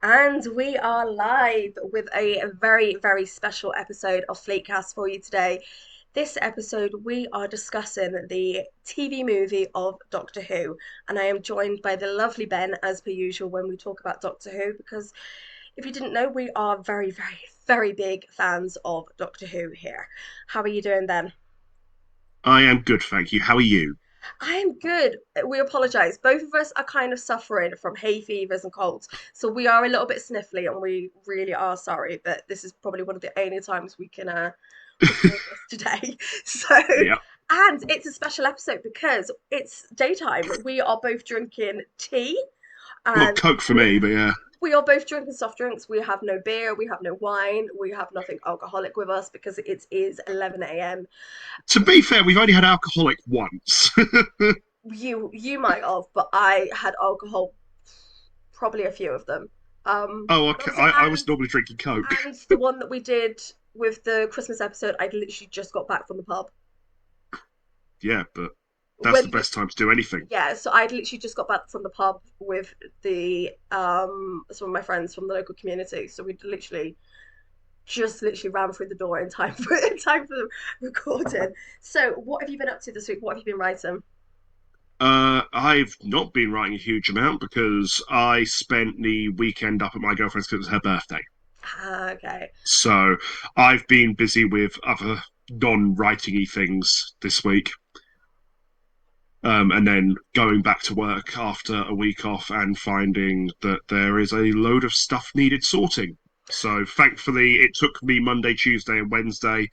And we are live with a very, very special episode of Fleetcast for you today. This episode, we are discussing the TV movie of Doctor Who, and I am joined by the lovely Ben, as per usual, when we talk about Doctor Who, because if you didn't know, we are very, very, very big fans of Doctor Who here. How are you doing, Ben? I am good, thank you. How are you? I'm good. We apologise. Both of us are kind of suffering from hay fevers and colds. So we are a little bit sniffly and we really are sorry, but this is probably one of the only times we can record this today. So Yeah. and it's a special episode because it's daytime. We are both drinking tea Well, and Coke for me, but yeah. we are both drinking soft drinks. We have no beer, we have no wine, we have nothing alcoholic with us because it is 11 a.m. To be fair, we've only had alcoholic once. You might have, but I had alcohol, probably a few of them. Oh, And okay. obviously, I was normally drinking Coke. and the one that we did with the Christmas episode, I literally just got back from the pub. Yeah, but that's the When best time to do anything. Yeah, so I'd literally just got back from the pub with the some of my friends from the local community. So we literally just literally ran through the door in time for in time for the recording. So what have you been up to this week? What have you been writing? I've not been writing a huge amount because I spent the weekend up at my girlfriend's because it was her birthday. Ah, okay. So I've been busy with other non-writing-y things this week. And then going back to work after a week off and finding that there is a load of stuff needed sorting. So thankfully, it took me Monday, Tuesday, and Wednesday,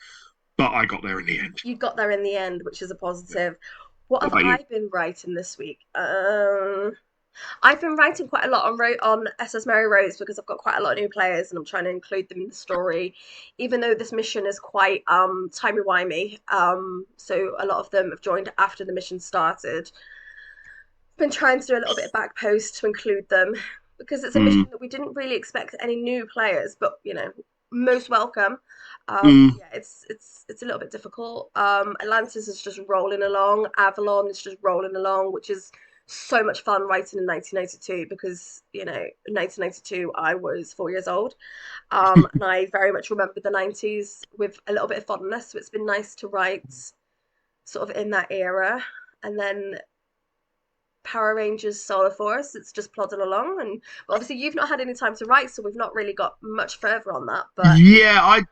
but I got there in the end. You got there in the end, which is a positive. What What have about you? I been writing this week? I've been writing quite a lot on SS Mary Rose because I've got quite a lot of new players and I'm trying to include them in the story, even though this mission is quite timey wimey. So a lot of them have joined after the mission started. Been trying to do a little bit of back post to include them because it's a Mm, mission that we didn't really expect any new players, but most welcome. mm, Yeah, it's a little bit difficult. Atlantis is just rolling along. Avalon is just rolling along, which is so much fun writing in 1992 because in 1992 I was 4 years old, and I very much remember the 90s with a little bit of fondness. So it's been nice to write sort of in that era, and then Power Rangers Solar Force. It's just plodding along, and but obviously you've not had any time to write, so we've not really got much further on that. But yeah, I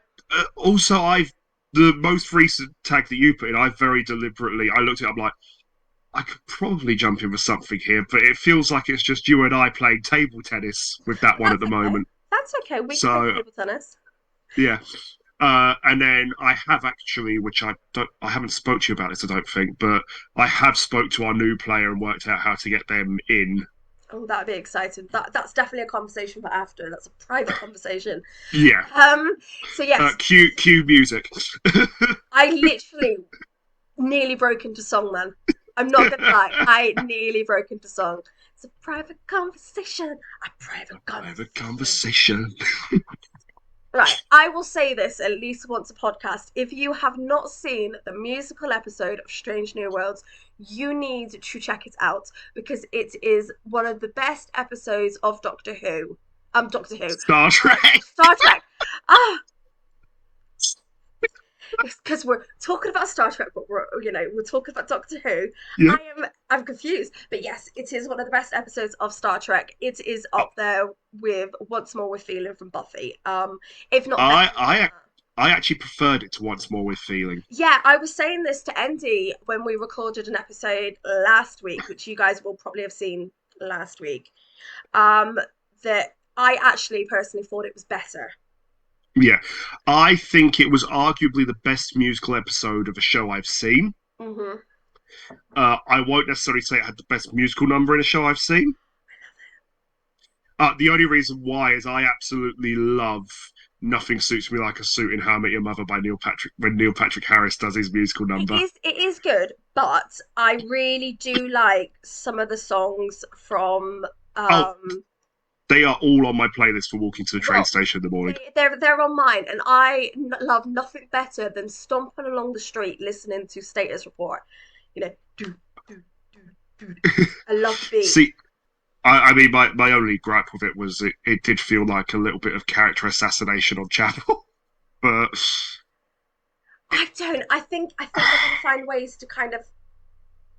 also I've the most recent tag that you put in. I very deliberately I looked at it. I'm like, I could probably jump in with something here, but it feels like it's just you and I playing table tennis with that one at that's the okay. moment. That's okay. We can play So table tennis. yeah. And then I have actually, which I haven't spoke to you about this, I don't think, but I have spoke to our new player and worked out how to get them in. Oh, that'd be exciting. That's definitely a conversation for after. That's a private conversation. Yeah. Um. So yes, Cue music. I literally nearly broke into song, man. I'm not gonna lie. I nearly broke into song. It's a private conversation. A private Have a conversation. conversation. Right, I will say this at least once a podcast. If you have not seen the musical episode of Strange New Worlds, you need to check it out because it is one of the best episodes of Doctor Who. Doctor Who. Star Trek. Star Trek. Ah, because we're talking about Star Trek, but we're talking about Doctor Who. Yeah. I'm confused, but yes, it is one of the best episodes of Star Trek. It is Oh, up there with Once More with Feeling from Buffy. If not better I than I that. I actually preferred it to Once More with Feeling. Yeah, I was saying this to Andy when we recorded an episode last week, which you guys will probably have seen last week. Um, that I actually personally thought it was better. Yeah. I think it was arguably the best musical episode of a show I've seen. Hmm. I won't necessarily say it had the best musical number in a show I've seen. The only reason why is I absolutely love "Nothing Suits Me Like a Suit" in "How I Met Your Mother" by Neil Patrick when Neil Patrick Harris does his musical number. It is good, but I really do like some of the songs from Oh, um they are all on my playlist for walking to the train well station in the morning. they're on mine, and love nothing better than stomping along the street listening to Status Report. You know, do do do do. I love the beat. See, I mean, my only gripe with it was it did feel like a little bit of character assassination on Chapel, but it, I don't. I think they're going to find ways to kind of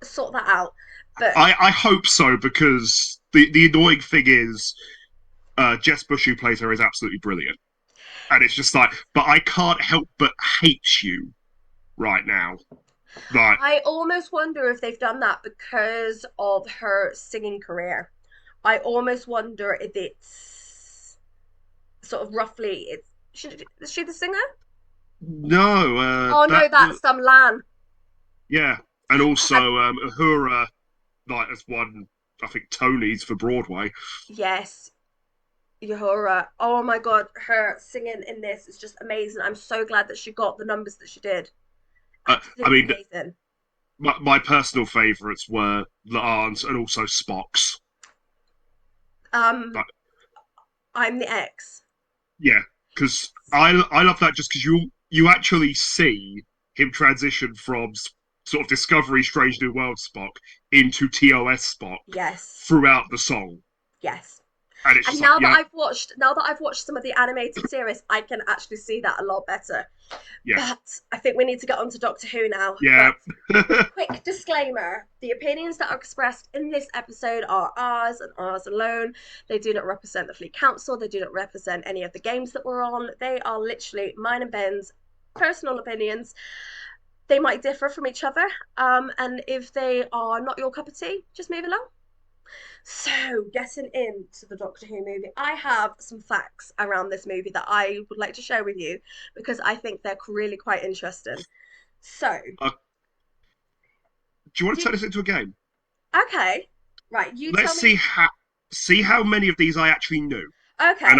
sort that out. But I hope so because the annoying thing is Jess Bush who plays her is absolutely brilliant, and it's just like, but I can't help but hate you right now. Like, I almost wonder if they've done that because of her singing career. I almost wonder if it's sort of roughly it's is she the singer? no, Oh no, that that's Lan. yeah, and Have, also Uhura like has won I think Tonys for Broadway. yes, Yahora. Oh my god, her singing in this is just amazing. I'm so glad that she got the numbers that she did. I Absolutely mean, amazing. my personal favourites were La'an's and also Spock's. Um, Like, I'm the ex. yeah, because I love that just because you actually see him transition from sort of Discovery Strange New World Spock into TOS Spock Yes, throughout the song, yes. and it's And just like, yeah, now that I've watched some of the animated series, I can actually see that a lot better. yeah, But I think we need to get on to Doctor Who now. yeah. But quick disclaimer, the opinions that are expressed in this episode are ours and ours alone. They do not represent the Fleet Council. They do not represent any of the games that we're on. They are literally mine and Ben's personal opinions. They might differ from each other. And if they are not your cup of tea, just move along. So, getting into the Doctor Who movie, I have some facts around this movie that I would like to share with you because I think they're really quite interesting. So, uh, do you want to did turn this into a game? okay, right, you Let's tell me. see how many of these I actually knew, and Okay,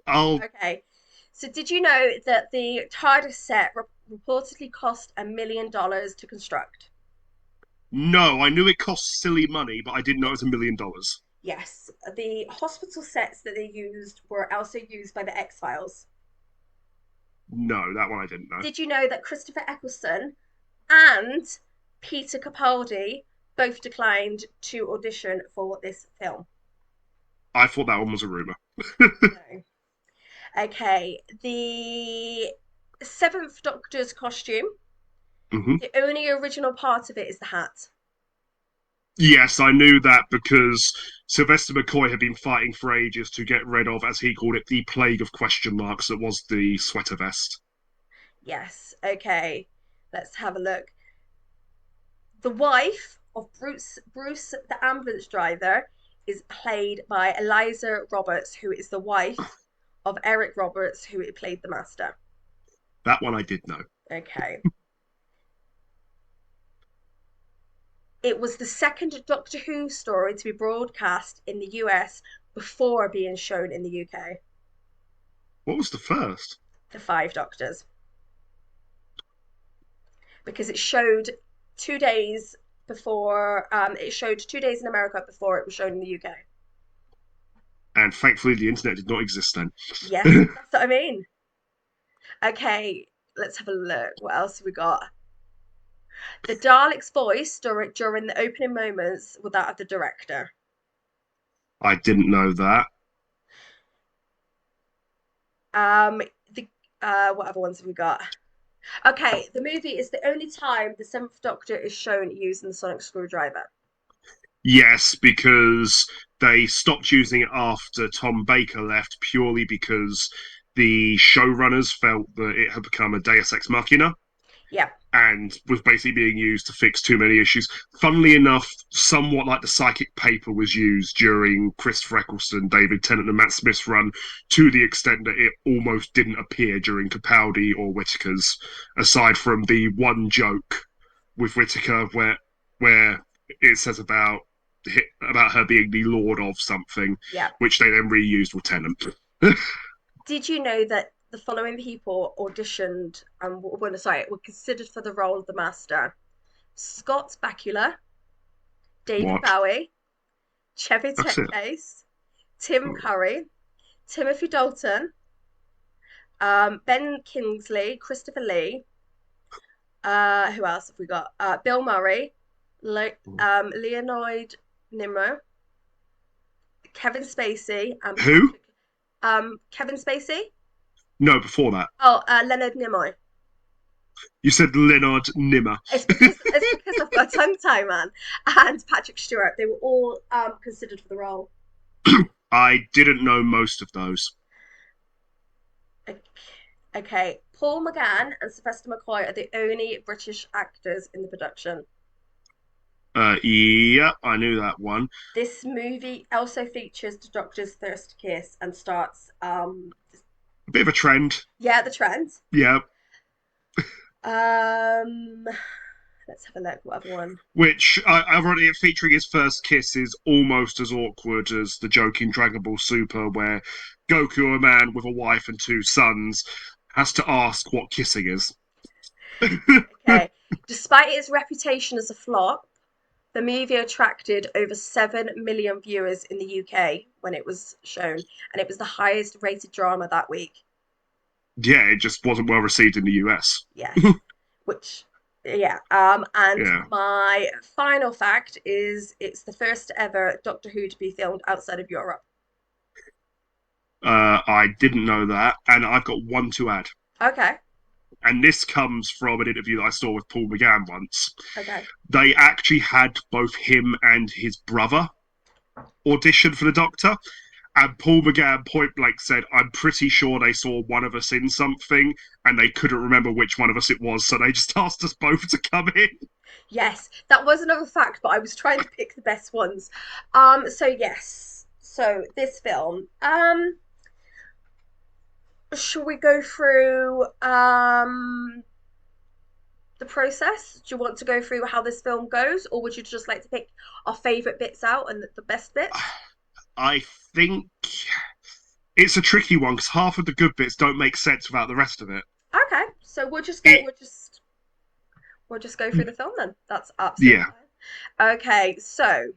I'll okay. So, did you know that the TARDIS set reportedly cost $1 million to construct? no, I knew it cost silly money, but I didn't know it was $1 million. Yes, the hospital sets that they used were also used by the X Files. No, that one I didn't know. Did you know that Christopher Eccleston and Peter Capaldi both declined to audition for this film? I thought that one was a rumor. No. Okay, the Seventh Doctor's costume, Hmm. the only original part of it is the hat. Yes, I knew that because Sylvester McCoy had been fighting for ages to get rid of, as he called it, the plague of question marks that was the sweater vest. Yes, okay, let's have a look. The wife of Bruce, the ambulance driver, is played by Eliza Roberts, who is the wife of Eric Roberts, who played the Master. That one I did know. Okay. It was the second Doctor Who story to be broadcast in the US before being shown in the UK. What was the first? The Five Doctors. Because it showed 2 days before, it showed 2 days in America before it was shown in the UK. And thankfully, the internet did not exist then. Yes, that's what I mean. Okay, let's have a look. What else have we got? The Dalek's voice during the opening moments was that of the director. I didn't know that. The what other ones have we got? Okay, the movie is the only time the Seventh Doctor is shown using the sonic screwdriver. Yes, because they stopped using it after Tom Baker left purely because the showrunners felt that it had become a Deus Ex Machina Yeah, and was basically being used to fix too many issues. Funnily enough, somewhat like the psychic paper was used during Christopher Eccleston, David Tennant, and Matt Smith's run, to the extent that it almost didn't appear during Capaldi or Whittaker's, aside from the one joke with Whittaker where it says about her being the lord of something, yeah. which they then reused with Tennant. Did you know that the following people auditioned and were considered for the role of the Master? Scott Bakula, David What? Bowie, Chevy That's it. Chase, Tim Curry, Timothy Dalton, Ben Kingsley, Christopher Lee. Who else have we got? Bill Murray, Leonid Nimoy, Kevin Spacey and Who? Patrick. Kevin Spacey. No, before that. Oh, Leonard Nimoy. You said Leonard Nimmer. It's because I've got a tongue tie, man. And Patrick Stewart. They were all considered for the role. I didn't know most of those. Okay, Paul McGann and Sylvester McCoy are the only British actors in the production. Yeah, I knew that one. This movie also features the Doctor's first kiss and starts A bit of a trend. yeah, the trend. Yeah, Um let's have a look, what other one? which ironically featuring his first kiss is almost as awkward as the joke in Dragon Ball Super, where Goku, a man with a wife and two sons, has to ask what kissing is. Okay. Despite its reputation as a flop, the movie attracted over 7 million viewers in the UK when it was shown, and it was the highest rated drama that week. Yeah, it just wasn't well received in the US. Yes. Which, yeah. And Yeah, my final fact is it's the first ever Doctor Who to be filmed outside of Europe. I didn't know that, and I've got one to add. Okay. And this comes from an interview that I saw with Paul McGann once. Okay. They actually had both him and his brother audition for the Doctor. And Paul McGann point blank said, I'm pretty sure they saw one of us in something and they couldn't remember which one of us it was. So they just asked us both to come in. Yes, that was another fact, but I was trying to pick the best ones. So yes. So this film. Shall we go through the process? Do you want to go through how this film goes, or would you just like to pick our favourite bits out and the best bits? I think it's a tricky one because half of the good bits don't make sense without the rest of it. Okay, so we'll just go. It We'll just go through the film then. That's absolutely yeah. fine. Okay, so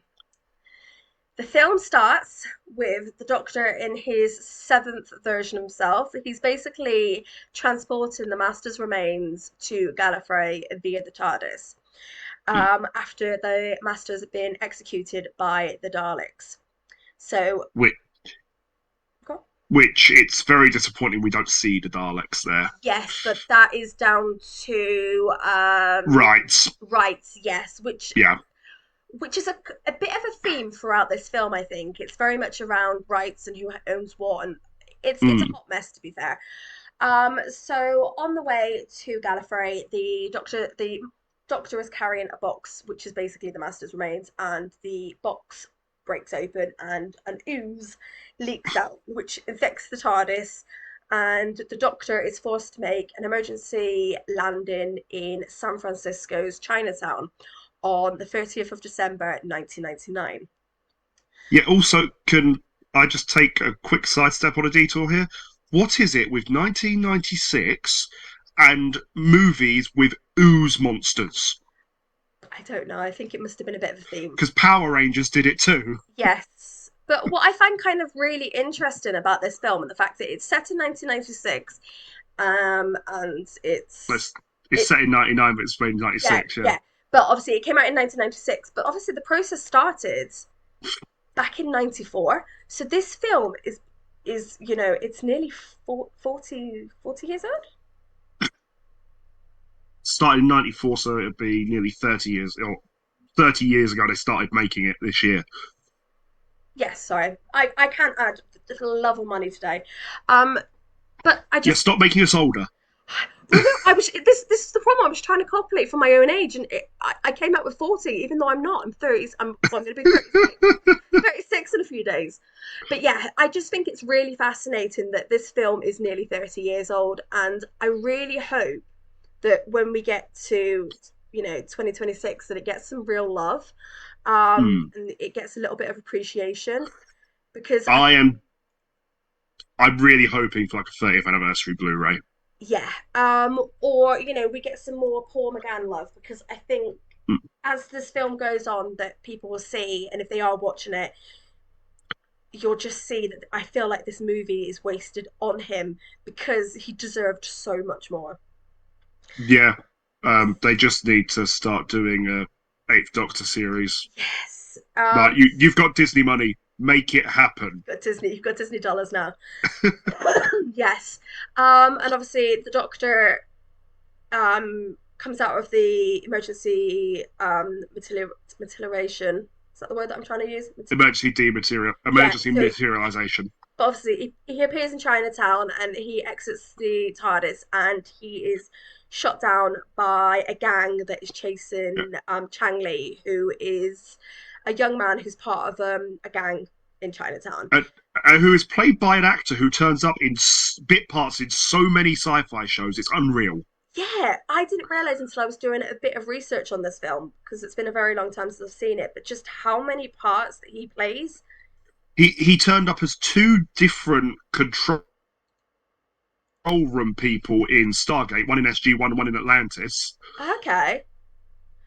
the film starts with the Doctor in his seventh version of himself. He's basically transporting the Master's remains to Gallifrey via the TARDIS after the Masters have been executed by the Daleks. So, Which, cool. which it's very disappointing we don't see the Daleks there. Yes, but that is down to Right. rights, yes, Yeah. which is a bit of a theme throughout this film. I think it's very much around rights and who owns what, and it's a Mm. hot mess, to be fair. So on the way to Gallifrey, the doctor is carrying a box, which is basically the Master's remains, and the box breaks open and an ooze leaks out, which infects the TARDIS. And the Doctor is forced to make an emergency landing in San Francisco's Chinatown on the 30th of December 1999. Yeah, also, can I just take a quick sidestep on a detour here? What is it with 1996 and movies with ooze monsters? I don't know, I think it must have been a bit of a theme. Because Power Rangers did it too. Yes. But what I find kind of really interesting about this film and the fact that it's set in 1996, and It's, it's it set in 99, but it's made in yeah, 96, yeah. yeah. But obviously it came out in 1996, but obviously the process started back in 94. So this film is it's nearly 40 years old. Started in 94, so it'd be nearly 30 years, or 30 years ago they started making it this year. Yes, sorry. I can't add just a love of money today. Um, but I Yeah, just stop making us older. well, no, I was this is the problem. I was trying to calculate for my own age, and I came out with 40, even though I'm not. I'm 30. I'm going to be 36 in a few days. But yeah, I just think it's really fascinating that this film is nearly 30 years old, and I really hope that when we get to 2026 that it gets some real love, Mm. and it gets a little bit of appreciation because I am. I'm really hoping for like a 30th anniversary Blu-ray. yeah, or we get some more Paul McGann love because I think Mm. as this film goes on that people will see, and if they are watching it, you'll just see that I feel like this movie is wasted on him because he deserved so much more. Yeah, they just need to start doing a Eighth Doctor series. Yes. Like you've got Disney money. Make it happen. You've got Disney dollars now. Yes. And obviously the doctor comes out of the emergency materialization. Is that the word that I'm trying to use? Yeah. Emergency So, materialization. but obviously, he appears in Chinatown and he exits the TARDIS and he is shot down by a gang that is Yeah. chasing Chang Li, who is a young man who's part of a gang in Chinatown. And, who is played by an actor who turns up in bit parts in so many sci-fi shows. It's unreal. Yeah, I didn't realize until I was doing a bit of research on this film because it's been a very long time since I've seen it, but just how many parts that he plays. He turned up as two different control room people in Stargate, one in SG-1 and one in Atlantis. Okay.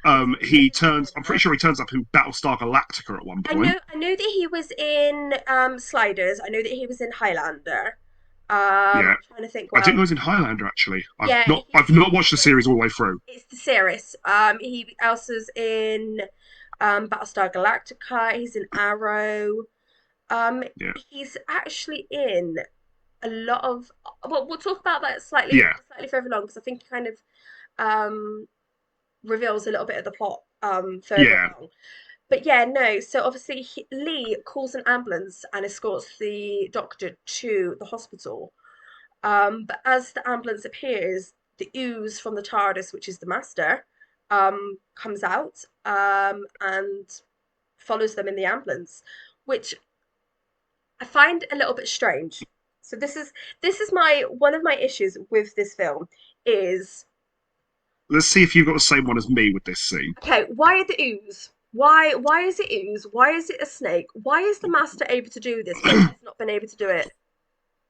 I He didn't turns. realise I'm pretty that. sure he turns up in Battlestar Galactica at one point. I know that he was in Sliders. I know that he was in Highlander. Yeah, I'm trying to think I what didn't know he else. was in Highlander. Actually, Yeah, I've not watched the series all the way through. it's the series. He else is in Battlestar Galactica. He's in Arrow. Um, Yeah, he's actually in a lot of. Well, we'll talk about that yeah, slightly further along because I think he kind of um reveals a little bit of the plot further yeah. along. But yeah, no. So obviously Lee calls an ambulance and escorts the doctor to the hospital. But as the ambulance appears, the ooze from the TARDIS, which is the Master, comes out and follows them in the ambulance, which I find a little bit strange. So this is my one of my issues with this film is Let's see if you've got the same one as me with this scene. okay, why the ooze? Why is it ooze? Why is it a snake? Why is the Master able to do this, but he's not been able to do it?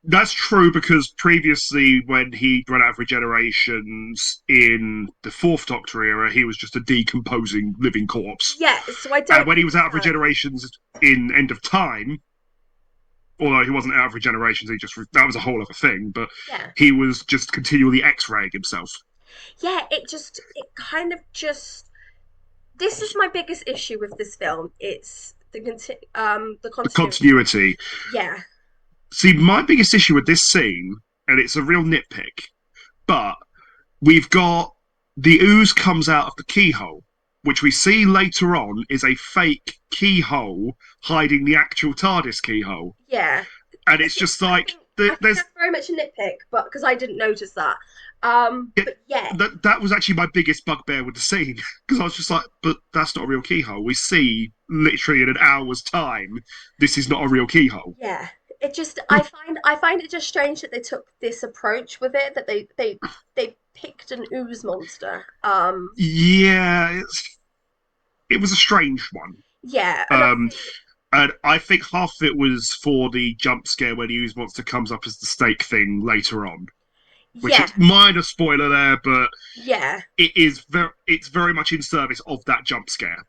That's true because previously, when he ran out of regenerations in the Fourth Doctor era, he was just a decomposing living corpse. Yeah, so I And don't when he was out of understand. regenerations in End of Time, although he wasn't out of regenerations, he just that was a whole other thing. But Yeah. he was just continually X-raying himself. Yeah, it kind of just this is my biggest issue with this film. It's the The continuity. continuity. Yeah. See, my biggest issue with this scene, and it's a real nitpick, but we've got the ooze comes out of the keyhole, which we see later on is a fake keyhole hiding the actual TARDIS keyhole, Yeah. and it's just like I think there's that's very much a nitpick, but because I didn't notice that. it, But yeah, that was actually my biggest bugbear with the scene because I was just like, but that's not a real keyhole. We see literally in an hour's time, this is not a real keyhole. yeah. It just I find it just strange that they took this approach with it, that they picked an ooze monster. Yeah, it was a strange one. Yeah, and Um, obviously and I think half of it was for the jump scare where the ooze monster comes up as the stake thing later on, which yeah, is minor spoiler there, but yeah. it's very much in service of that jump scare.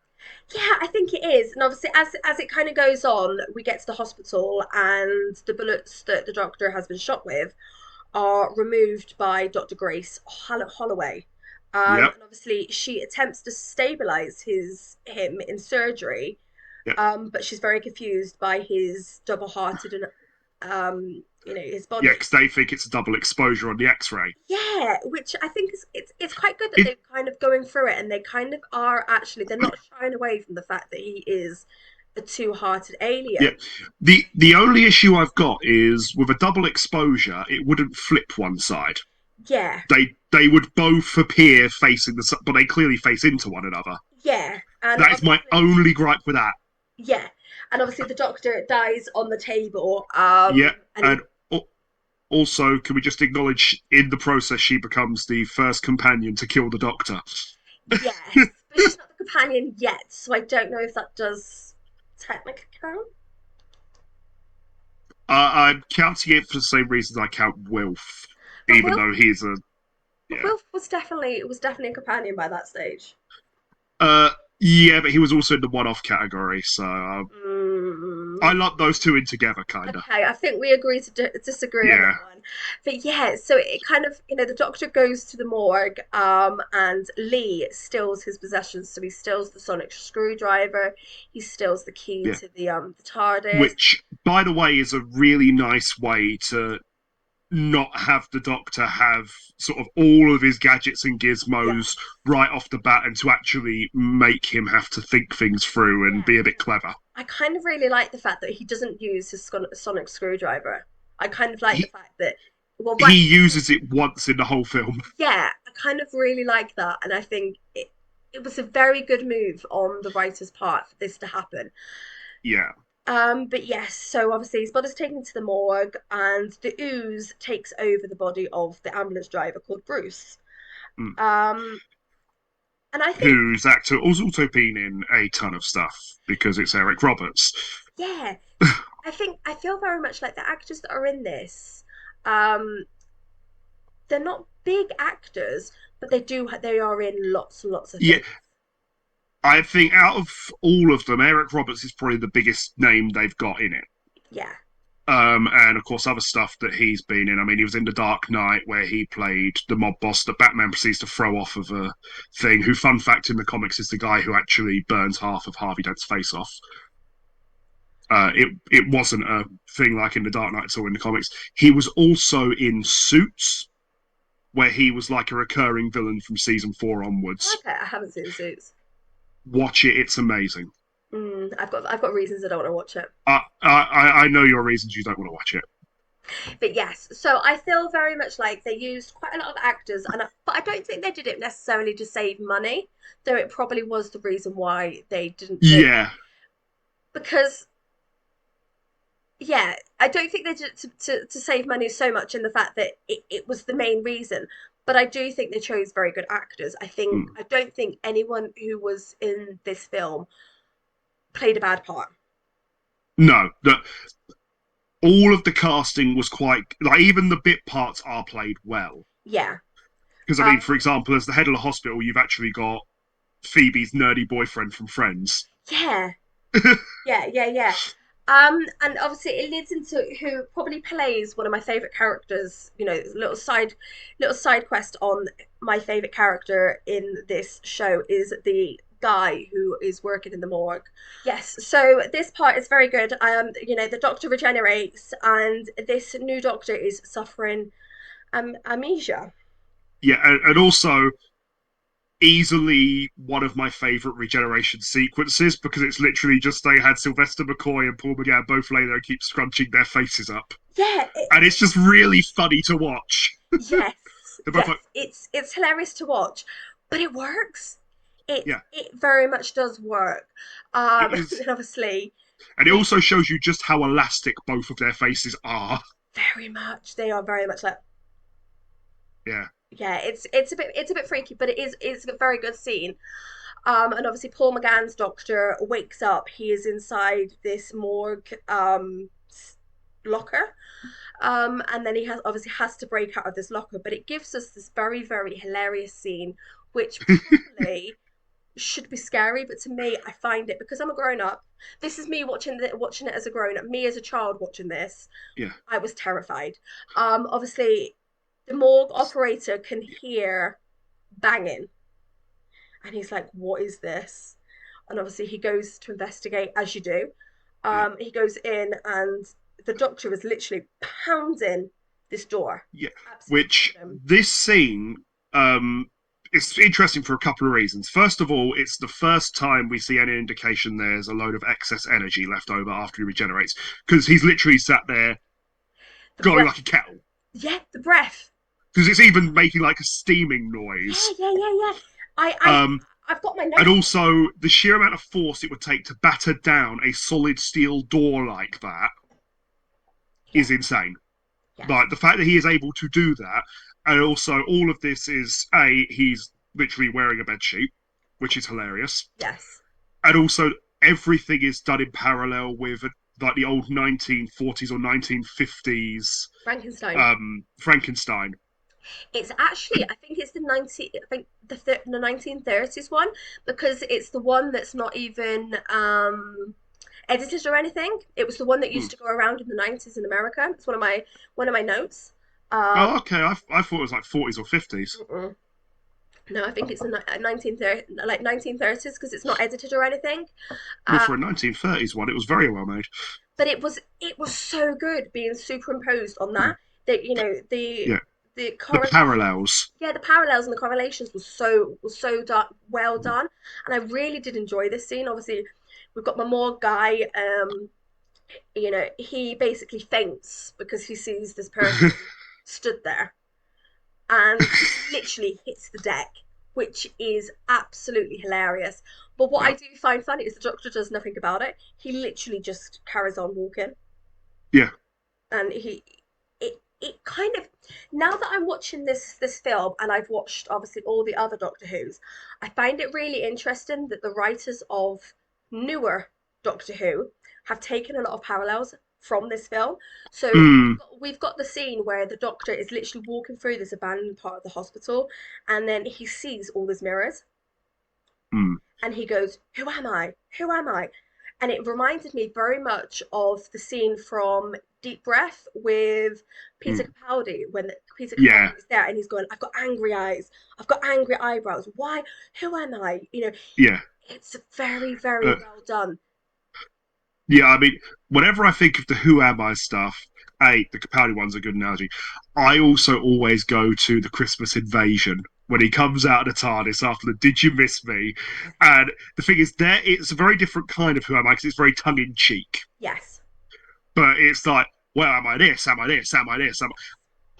Yeah, I think it is. And obviously, as it kind of goes on, we get to the hospital, and the bullets that the doctor has been shot with are removed by Dr. Grace Holloway. Yep, And obviously, she attempts to stabilize him in surgery, yep, but she's very confused by his double-hearted and his yeah, body. because they think it's a double exposure on the X-ray. Yeah, which I think is it's quite good that It they're kind of going through it and they kind of are actually they're not shying away from the fact that he is a two-hearted Yeah, alien. the only issue I've got is with a double exposure, it wouldn't flip one side. Yeah, They would both appear facing but they clearly face into one another. yeah, and That is my obviously, only gripe with that. yeah, and obviously the doctor dies on the table. Yeah, And and also, can we just acknowledge in the process she becomes the first companion to kill the Doctor? yes, but she's not the companion yet, so I don't know if that does technically count. I'm counting it for the same reasons I count Wilf, But even though he's a yeah. Wilf was definitely a companion by that stage. Uh, yeah, but he was also in the one-off category, so I lump those two in together, kind of. Okay, I think we agree to disagree on that Yeah, one. But yeah, so it kind of, the doctor goes to the morgue, and Lee steals his possessions. So he steals the sonic screwdriver, he steals the key yeah. to the TARDIS. Which, by the way, is a really nice way to not have the Doctor have sort of all of his gadgets and Yeah, gizmos right off the bat, and to actually make him have to think things through and yeah. be a bit clever. I kind of really like the fact that he doesn't use his sonic screwdriver. I kind of like the He fact that, well, right he at the beginning, uses it once in the whole film. yeah, I kind of really like that, and I think it was a very good move on the writer's part for this to happen. Yeah. But yes, so obviously his body's taken to the morgue, and the ooze takes over the body of the ambulance driver called Bruce. Mm. Um, and I think, Whose actor has also been in a ton of stuff because it's Eric Roberts. yeah, I feel very much like the actors that are in this. Um, they're not big actors, but they are in lots and lots of Yeah, things. I think out of all of them, Eric Roberts is probably the biggest name they've got in it. Yeah, And of course, other stuff that he's been in. I mean, he was in The Dark Knight, where he played the mob boss that Batman proceeds to throw off of a thing. Who, fun fact, in the comics, is the guy who actually burns half of Harvey Dent's face off. It wasn't a thing like in The Dark Knight or in the comics. He was also in Suits, where he was like a recurring villain from season 4 onwards. okay, I haven't seen Suits. Watch it; it's amazing. I've got reasons I don't want to watch it. I know your reasons you don't want to watch it. But yes, so I feel very much like they used quite a lot of actors, but I don't think they did it necessarily to save money, though it probably was the reason why they didn't. Yeah, Because yeah, I don't think they did it to save money so much in the fact that it was the main reason. But I do think they chose very good actors. mm. I don't think anyone who was in this film played a bad part. No, that all of the casting was quite like even the bit parts are played well. Yeah. Because I Um, mean, for example, as the head of the hospital, you've actually got Phoebe's nerdy boyfriend from Friends. yeah. Yeah. And obviously it leads into who probably plays one of my favorite characters. Little side quest on my favorite character in this show is the guy who is working in the morgue. Yes, so this part is very good. The doctor regenerates, and this new doctor is suffering amnesia. Yeah, and also easily one of my favorite regeneration sequences because it's literally just they had Sylvester McCoy and Paul McGann both lay there and keep scrunching their faces up, Yeah, and it's just really funny to watch. yes, They're both yes, like, it's hilarious to watch, but it works. It yeah, it very much does work. it is, And obviously, and it also shows you just how elastic both of their faces are. very much they are very much like, Yeah, yeah. It's a bit freaky, but it's a very good scene. And obviously Paul McGann's doctor wakes up. He is inside this morgue locker. And then he has to break out of this locker, but it gives us this very, very hilarious scene, which probably should be scary, but to me, I find it because I'm a grown up. This is me watching it as a grown up. Me as a child watching this, yeah, I was terrified. Obviously, the morgue operator can hear banging, and he's like, "What is this?" And obviously, he goes to investigate, as you do. yeah, He goes in, and the doctor is literally pounding this door, yeah. absolutely Which pounding. this scene, it's interesting for a couple of reasons. First of all, it's the first time we see any indication there's a load of excess energy left over after he regenerates because he's literally sat there The going breath, like a kettle yeah, the breath. because it's even making like a steaming Yeah, noise. yeah. I, I, Um, I've got my and notes here. also the sheer amount of force it would take to batter down a solid steel door like that Yeah, is insane. yeah, Like the fact that he is able to do that, and also all of this is he's literally wearing a bed sheet, which is hilarious, yes. and also everything is done in parallel with like the old 1940s or 1950s Frankenstein. Frankenstein. It's actually, I think it's I think the 1930s one because it's the one that's not even edited or anything. It was the one that Hmm. used to go around in the 90s in America. It's one of my notes. Um, Oh, okay. I thought it was like 40s or 50s. mm-mm. No, I think it's the 1930, like 1930s, because it's not edited or anything. Well, Um, for a 1930s one, it was very well made. but it was so good being superimposed on Hmm. that, that Yeah, the the correlation, parallels. yeah, the parallels and the correlations was so well Hmm. done. And I really did enjoy this scene. Obviously, we've got my Morgue guy. He basically faints because he sees this person stood there, and he literally hits the deck, which is absolutely hilarious. But what I Yeah, do find funny is the doctor does nothing about it. He literally just carries on walking. yeah. And it kind of, now that I'm watching this film, and I've watched obviously all the other Doctor Who's, I find it really interesting that the writers of newer Doctor Who have taken a lot of parallels from this film. So we've Mm, got we've got the scene where the Doctor is literally walking through this abandoned part of the hospital, and then he sees all these mirrors, mm. and he goes, "Who am I? Who am I?" And it reminded me very much of the scene from Deep Breath with Peter Mm. Capaldi, when Peter Yeah. Capaldi is there and he's going, "I've got angry eyes, I've got angry eyebrows. Why? Who am I?" Yeah. It's very, very Uh, well done. yeah, I mean, whenever I think of the Who Am I stuff, the Capaldi one's a good analogy. I also always go to the Christmas Invasion when he comes out of the TARDIS after the "Did you miss me?" And the thing is, there it's a very different kind of Who Am I because it's very tongue in cheek, Yes, but it's like, well, am I this? Am I this? Am I this?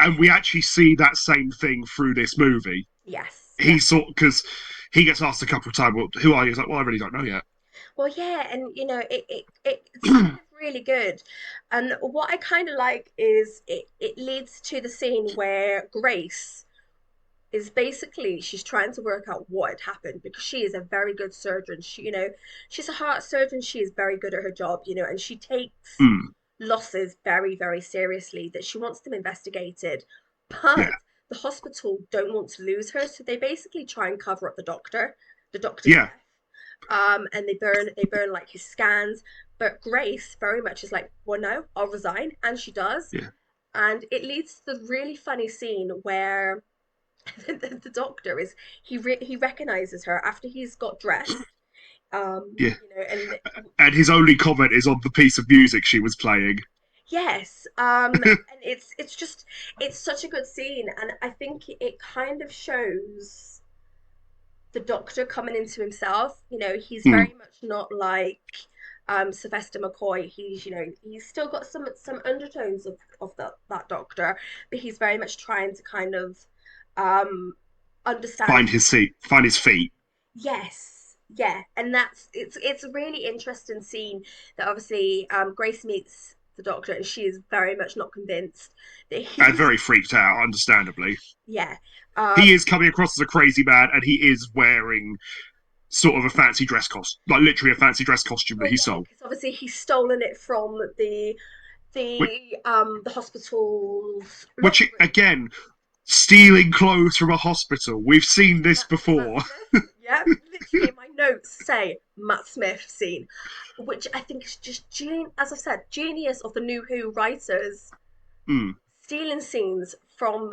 And we actually see that same thing through this movie. yes, yeah. He sort because he gets asked a couple of times, "Well, who are you?" He's like, "Well, I really don't know yet." Well, yeah, and it's kind of really good. And what I kind of like is it leads to the scene where Grace is basically, she's trying to work out what had happened, because she is a very good surgeon. She's a heart surgeon. She is very good at her job, and she takes Mm, losses very, very seriously, that she wants them investigated. But yeah, the hospital don't want to lose her, so they basically try and cover up the doctor's yeah, death. And they burn like his scans. But Grace very much is like, well, no, I'll resign, and she does. yeah, And it leads to the really funny scene where the doctor is, he recognizes her after he's got dressed. yeah. And And his only comment is on the piece of music she was playing. yes, and it's such a good scene, and I think it kind of shows the doctor coming into himself. He's Mm, very much not like Sylvester McCoy. He's still got some undertones of that doctor, but he's very much trying to kind of um understand. find his feet. Yes, yeah, and it's a really interesting scene, that obviously Grace meets the doctor, and she is very much not convinced that And he's very freaked out, understandably. yeah. He is coming across as a crazy man, and he is wearing sort of a fancy dress costume, like literally a fancy dress costume that Well, he yeah, sold. because obviously he's stolen it from Which, the hospital's which laundry room. again, stealing clothes from a hospital. We've seen this Matt before. Smith. Yeah, literally, my notes say Matt Smith scene, which I think is just as I've said, genius of the New Who writers, Mm, stealing scenes from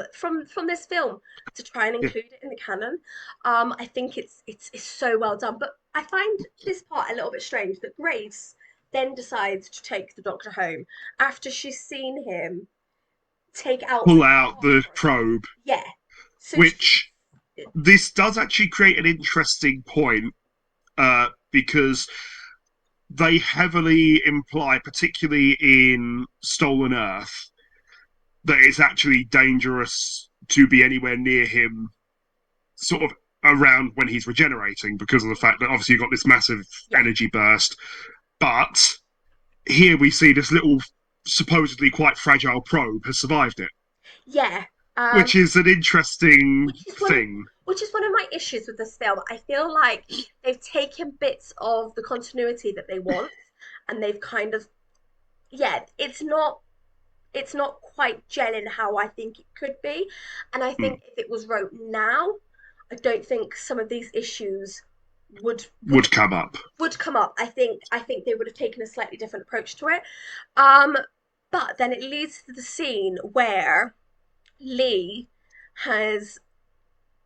this film to try and yeah. include it in the canon. I think it's so well done. But I find this part a little bit strange, that Grace then decides to take the Doctor home after she's seen him take out Pull the out heart the monitor. probe, Yeah. So she, which this does actually create an interesting point because they heavily imply, particularly in Stolen Earth, that it's actually dangerous to be anywhere near him, sort of around when he's regenerating, because of the fact that obviously you've got this massive yeah, energy burst. But here we see this little, supposedly quite fragile probe has survived it, yeah. which is an interesting Which is one thing. which is one of my issues with this film. I feel like they've taken bits of the continuity that they want, and they've kind of, yeah, it's not quite gelling how I think it could be. And I Mm, think if it was wrote now, I don't think some of these issues would would would come up. would come up. I think they would have taken a slightly different approach to it. Um, but then it leads to the scene where Lee has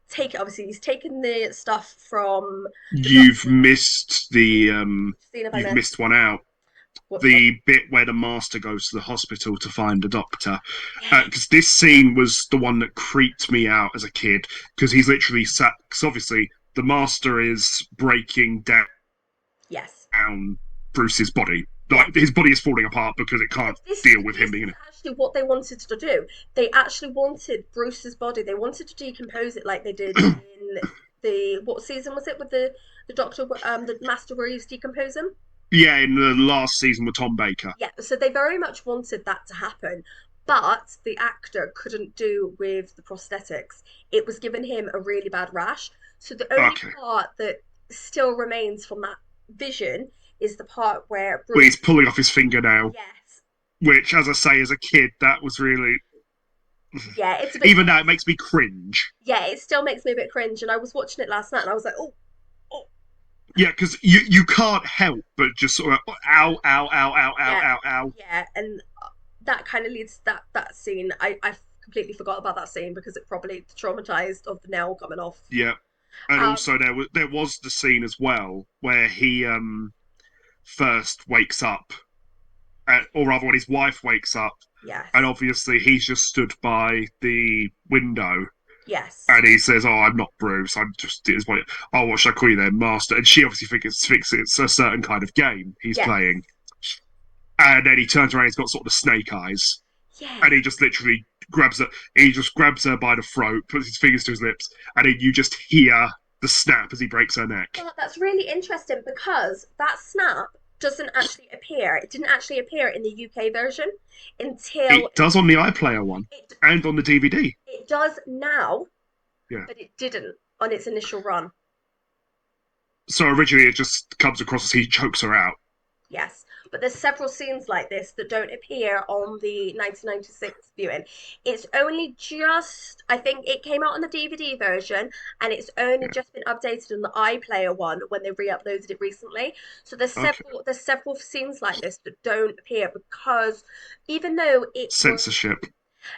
taken, obviously he's taken the stuff from the You've doctor. missed the Which scene have I you've missed? missed one out. What's one? The bit where the master goes to the hospital to find the doctor, Yes, because this scene was the one that creeped me out as a kid, because he's literally sat. Because obviously the master is breaking yes, down Bruce's body. yes. Like his body is falling apart because it But can't this deal with him this being in is it. actually what they wanted to do. They actually wanted Bruce's body. They wanted to decompose it like they did in the, what season was it, with the doctor, the master, where he was decomposing. Yeah, in the last season with Tom Baker. Yeah, so they very much wanted that to happen, but the actor couldn't do with the prosthetics. It was giving him a really bad rash. So the only Okay, part that still remains from that vision is the part where but Bruce. he's pulling off his fingernail, Yes, which, as I say, as a kid, that was really. yeah, it's a bit Even now, it gross. makes me cringe. Yeah, it still makes me a bit cringe. And I was watching it last night, and I was like, oh, oh, Yeah, because you can't help but just sort of ow, ow, ow, ow, ow, yeah, ow, ow. yeah, and that kind of leads to that scene. I completely forgot about that scene because it probably traumatized of the nail coming off. Yeah, and Um, also there was the scene as well where he first wakes up, or rather when his wife wakes up, and yes, obviously he's just stood by the window, yes, and he says, "Oh, I'm not Bruce. I'm just his wife. Oh, what should I call you then, Master?" And she obviously thinks it's a certain kind of game he's yes, playing, and then he turns around, he's got sort of the snake eyes, yes. and he just literally grabs her. He just grabs her by the throat, puts his fingers to his lips, and then you just hear the snap as he breaks her neck. Well, that's really interesting because that snap doesn't actually appear. It didn't actually appear in the UK version until It does on the iPlayer one it and on the DVD. it does now, Yeah. but it didn't on its initial run. So originally it just comes across as he chokes her out. Yes, but there's several scenes like this that don't appear on the 1996 viewing. It's only just, I think it came out on the DVD version, and it's only Yeah. just been updated on the iPlayer one when they re-uploaded it recently. So Okay. there's several scenes like this that don't appear because even though it was, Censorship.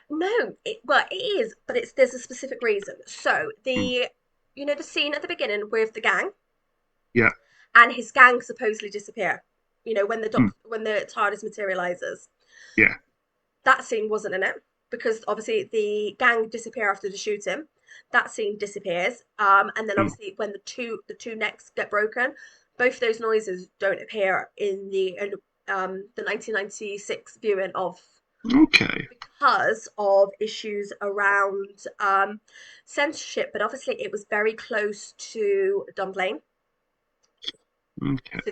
no, well it is, but it's there's a specific reason. So Mm. the, you know, the scene at the beginning with the gang, Yeah. and his gang supposedly disappear. You know, Mm. when the TARDIS materializes, Yeah. that scene wasn't in it because obviously the gang disappear after the shooting. That scene disappears, and then Mm. obviously when the two necks get broken, both those noises don't appear in the 1996 viewing of, Okay. because of issues around censorship. But obviously it was very close to Dunblane, Okay. so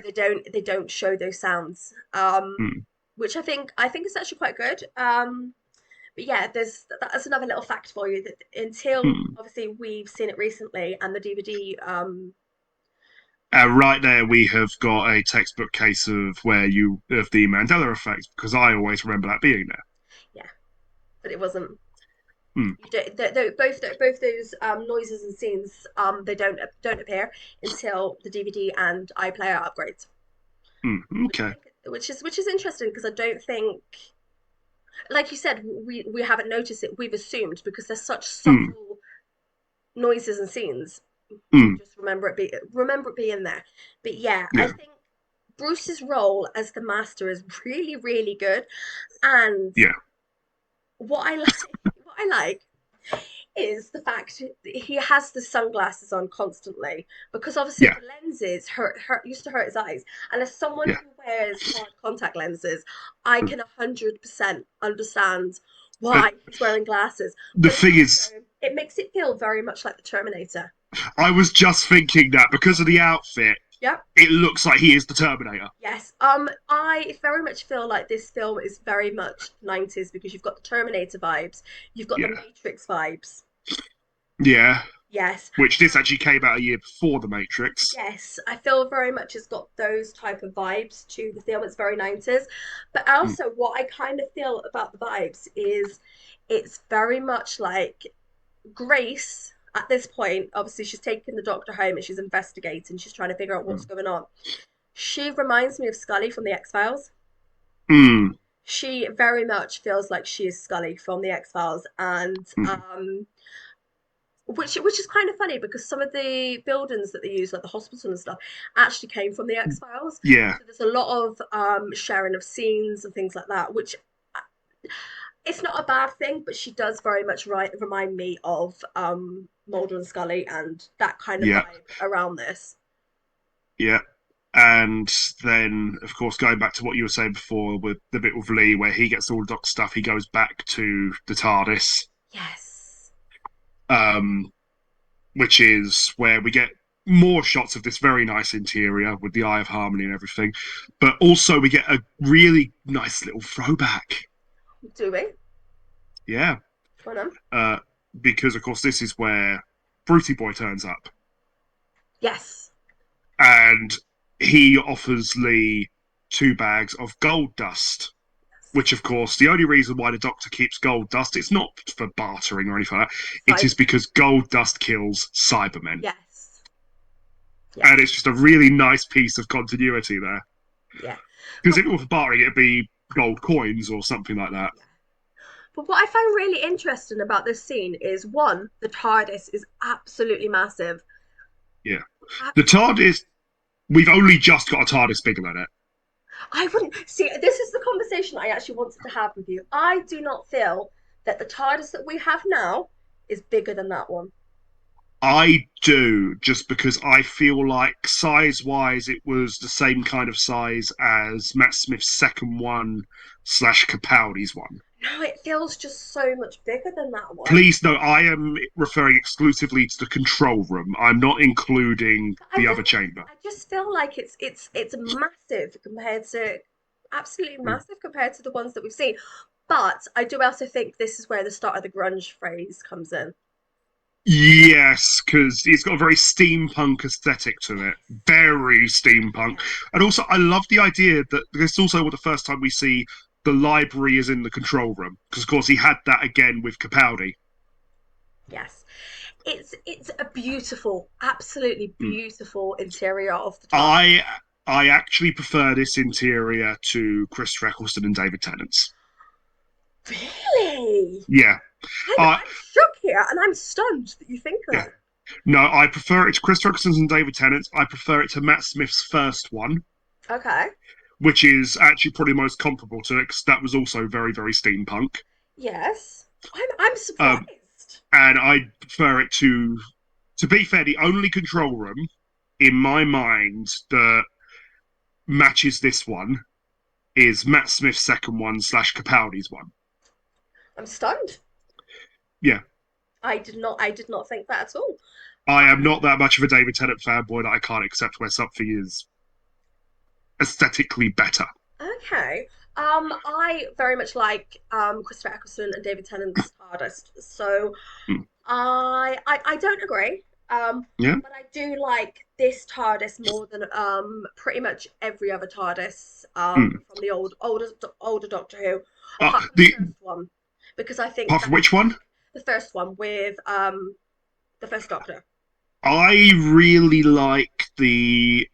they don't show those sounds, Mm. which I think is actually quite good. But yeah, that's another little fact for you, that until Mm. obviously we've seen it recently and the DVD, Right there, we have got a textbook case of where you of the Mandela effect because I always remember that being there. yeah, but it wasn't. Mm. You don't, both those noises and scenes, they don't appear until the DVD and iPlayer upgrades, Mm. which I Okay. think which is interesting because I don't think, like you said, we haven't noticed it. We've assumed because there's such Mm. subtle noises and scenes. We Mm. just remember it being there. But yeah, I Yeah. think Bruce's role as the Master is really really good. And Yeah. what I like is the fact that he has the sunglasses on constantly, because obviously Yeah. the lenses used to hurt his eyes. And as someone Yeah. who wears hard contact lenses, I Mm. can 100% understand Uh, why he's wearing glasses. the But thing is, also, it makes it feel very much like the Terminator. I was just thinking that because of the outfit, Yep. it looks like he is the Terminator. Yes. I very much feel like this film is very much 90s because you've got the Terminator vibes, you've got the Yeah. Matrix vibes. Yeah. Yes. Which this actually came out a year before The Matrix. Yes, I feel very much it's got those type of vibes to the film. It's very 90s. But Mm. also what I kind of feel about the vibes is it's very much like Grace, at this point, obviously, she's taking the Doctor home and she's investigating. She's trying to figure out what's Mm. going on. She reminds me of Scully from the X-Files. Mm. She very much feels like she is Scully from the X-Files, and Mm. which is kind of funny because some of the buildings that they use, like the hospital and stuff, actually came from the X-Files. Yeah, So there's a lot of sharing of scenes and things like that, which it's not a bad thing, but she does very much remind me of Mulder and Scully and that kind of yeah, vibe around this. yeah. And then, of course, going back to what you were saying before with the bit with Lee, where he gets all the Doctor stuff, he goes back to the TARDIS, Yes. um, which is where we get more shots of this very nice interior with the Eye of Harmony and everything. But also, we get a really nice little throwback. Do we? Yeah, Go on. uh, because of course, this is where Fruity Boy turns up, Yes. and he offers Lee 2 bags of gold dust. Which, of course, the only reason why the Doctor keeps gold dust, it's not for bartering or anything like that. It is Cybermen. because gold dust kills Cybermen. Yes. Yeah. And it's just a really nice piece of continuity there. Yeah. Because But if it were for bartering, it'd be gold coins or something like that. yeah. But what I find really interesting about this scene is one, the TARDIS is absolutely massive. Yeah. The Absolutely. TARDIS, we've only just got a TARDIS bigger than it. I wouldn't see this is the conversation I actually wanted to have with you. I do not feel that the TARDIS that we have now is bigger than that one. I do, just because I feel like size wise, it was the same kind of size as Matt Smith's second one slash Capaldi's one. No, it feels just so much bigger than that one. Please no, I am referring exclusively to the control room. I'm not including I the feel other chamber. I just feel like it's massive compared to absolutely Mm. massive compared to the ones that we've seen. But I do also think this is where the start of the grunge phrase comes in. Yes, because it's got a very steampunk aesthetic to it. Very steampunk. Yeah. And also, I love the idea that this is also the first time we see the library is in the control room. Because, of course, he had that again with Capaldi. Yes. It's a beautiful, absolutely Mm. beautiful interior of the TARDIS. I I actually prefer this interior to Chris Eccleston and David Tennant's. Really? Yeah. Uh, I'm shook here and I'm stunned that you think yeah. that. No, I prefer it to Chris Eccleston's and David Tennant's. I prefer it to Matt Smith's first one, Okay. which is actually probably most comparable to it because that was also very, very steampunk. Yes. I'm Um, surprised. and I prefer it to be fair, the only control room in my mind that matches this one is Matt Smith's second one slash Capaldi's one. I'm stunned. Yeah, I did not think that at all. I am not that much of a David Tennant fanboy that I can't accept where something is aesthetically better. Okay. I very much like Christopher Eccleston and David Tennant's TARDIS. So Mm. I don't agree. Yeah. But I do like this TARDIS more than pretty much every other TARDIS Mm. from the older Doctor Who, apart from the The first one, because I think apart from that which one? the first one with the first Doctor. I really like the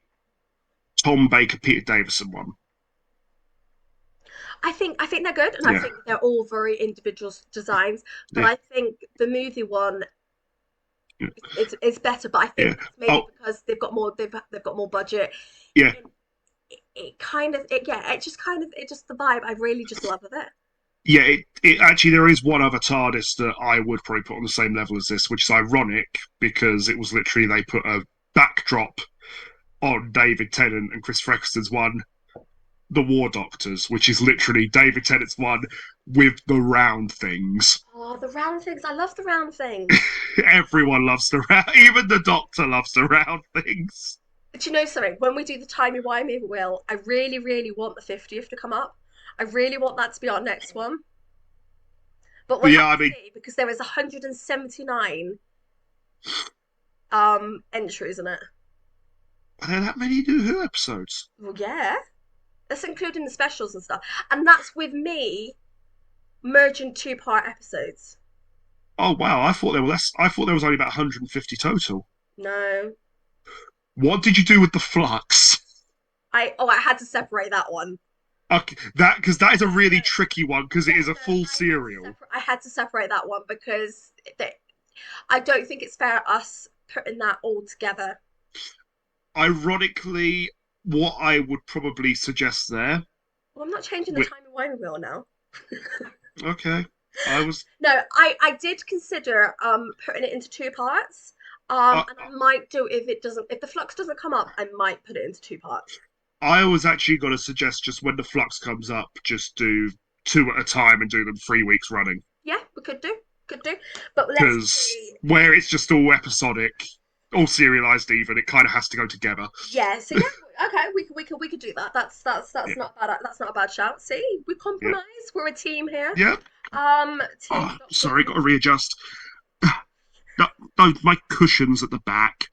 Tom Baker Peter Davison one. I think they're good, and I Yeah, think they're all very individual designs. But yeah, I think the movie one yeah. it's better. But I Yeah. think it's maybe Oh, because they've got more budget. yeah, It, it kind of it yeah it just kind of it just the vibe I really just love of it. yeah. It actually there is one other TARDIS that I would probably put on the same level as this, which is ironic because it was literally they put a backdrop on David Tennant and Chris Eccleston's one, the War Doctors, which is literally David Tennant's one with the round things. Oh, the round things! I love the round things. Everyone loves the round, even the Doctor loves the round things. Do you know something? When we do the timey wimey will, I really really want the 50th to come up. I really want that to be our next one. But we'll But have yeah, I to mean, see because there is 179 entries in it. are there that many New Who episodes? Well, yeah, that's including the specials and stuff, and that's with me merging two-part episodes. Oh wow, I thought there were less. I thought there was only about 150 total. No, What did you do with the flux? I had to separate that one. Okay, that because that is a Yeah, no, really tricky one because it yeah, is a no, full cereal. I had to separate that one because I don't think it's fair us putting that all together. Ironically, what I would probably suggest there. Well, I'm not changing the With, timey whimey wheel now. okay, I was. No, I did consider putting it into two parts. I, And I might do if the flux doesn't come up, I might put it into two parts. I was actually going to suggest just when the flux comes up, just do two at a time and do them 3 weeks running. Yeah, we could do. But let's Because see. where it's just all episodic, all serialized, even it kind of has to go together. Yeah, so yeah, okay, we could do that. Yeah, That's not bad. That's not a bad shout. See, we yeah, compromise. We're a team here. yeah. Team Oh, Doctor sorry, got to Who. readjust. No, no, my cushions at the back.